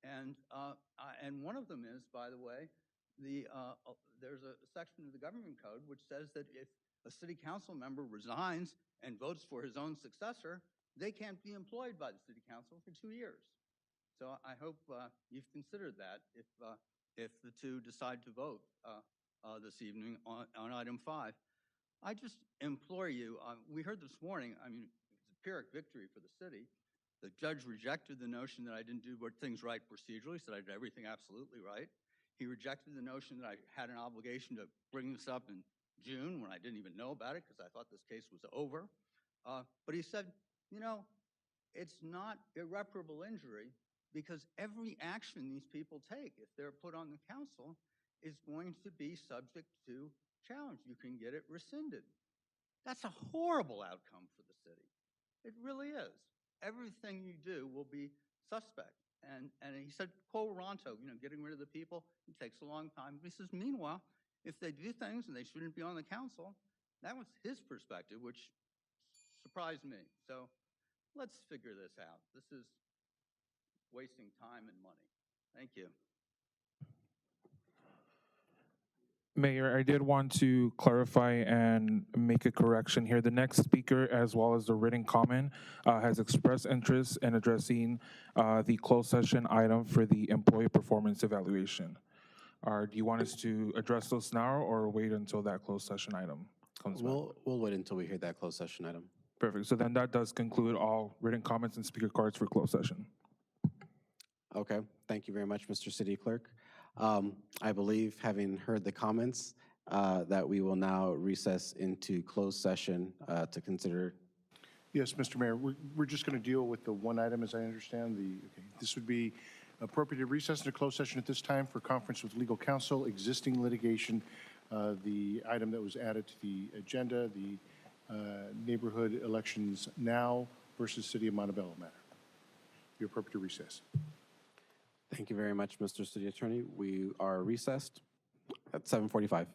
And one of them is, by the way, there's a section of the government code which says that if a city council member resigns and votes for his own successor, they can't be employed by the city council for 2 years. So I hope you've considered that if the two decide to vote this evening on item 5. I just implore you, we heard this morning, I mean, it's a Pyrrhic victory for the city. The judge rejected the notion that I didn't do things right procedurally, said I did everything absolutely right. He rejected the notion that I had an obligation to bring this up in June when I didn't even know about it because I thought this case was over. But he said, it's not irreparable injury because every action these people take, if they're put on the council, is going to be subject to challenge. You can get it rescinded. That's a horrible outcome for the city. It really is. Everything you do will be suspect. And he said, quo ronto, getting rid of the people, it takes a long time. But he says, meanwhile, if they do things and they shouldn't be on the council, that was his perspective, which surprised me. So let's figure this out. This is wasting time and money. Thank you. Mayor, I did want to clarify and make a correction here. The next speaker, as well as the written comment, has expressed interest in addressing the closed session item for the employee performance evaluation. Do you want us to address those now or wait until that closed session item comes back? We'll wait until we hear that closed session item. Perfect. So then that does conclude all written comments and speaker cards for closed session. Okay, thank you very much, Mr. City Clerk. I believe, having heard the comments, that we will now recess into closed session to consider. Yes, Mr. Mayor, we're just going to deal with the one item, as I understand. This would be appropriate to recess into closed session at this time for conference with legal counsel, existing litigation, the item that was added to the agenda, the neighborhood elections now versus City of Montebello matter. Be appropriate to recess. Thank you very much, Mr. City Attorney. We are recessed at 7:45.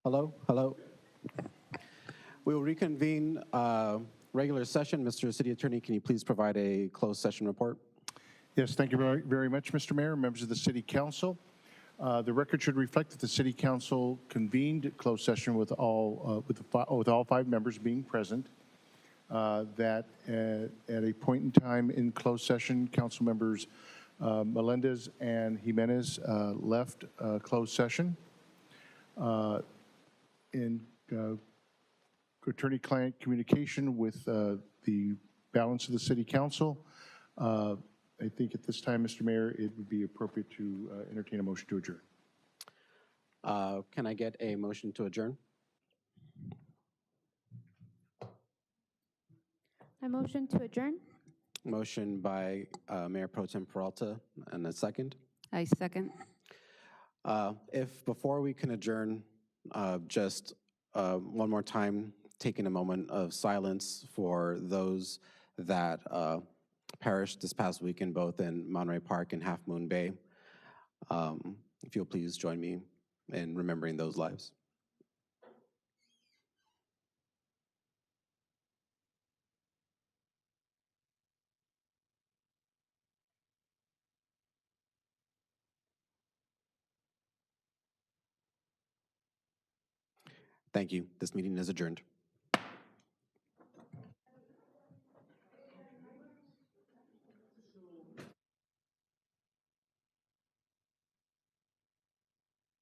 Hello, hello. We will reconvene regular session. Mr. City Attorney, can you please provide a closed session report? Yes, thank you very much, Mr. Mayor, members of the City Council. The record should reflect that the City Council convened closed session with all 5 members being present. That at a point in time in closed session, Council members Melendez and Jimenez left closed session. In attorney-client communication with the balance of the City Council, I think at this time, Mr. Mayor, it would be appropriate to entertain a motion to adjourn. Can I get a motion to adjourn? I motion to adjourn. Motion by Mayor Pro Tem Peralta, and a second. I second. If before we can adjourn, just one more time, taking a moment of silence for those that perished this past weekend, both in Monterey Park and Half Moon Bay. If you'll please join me in remembering those lives. Thank you. This meeting is adjourned.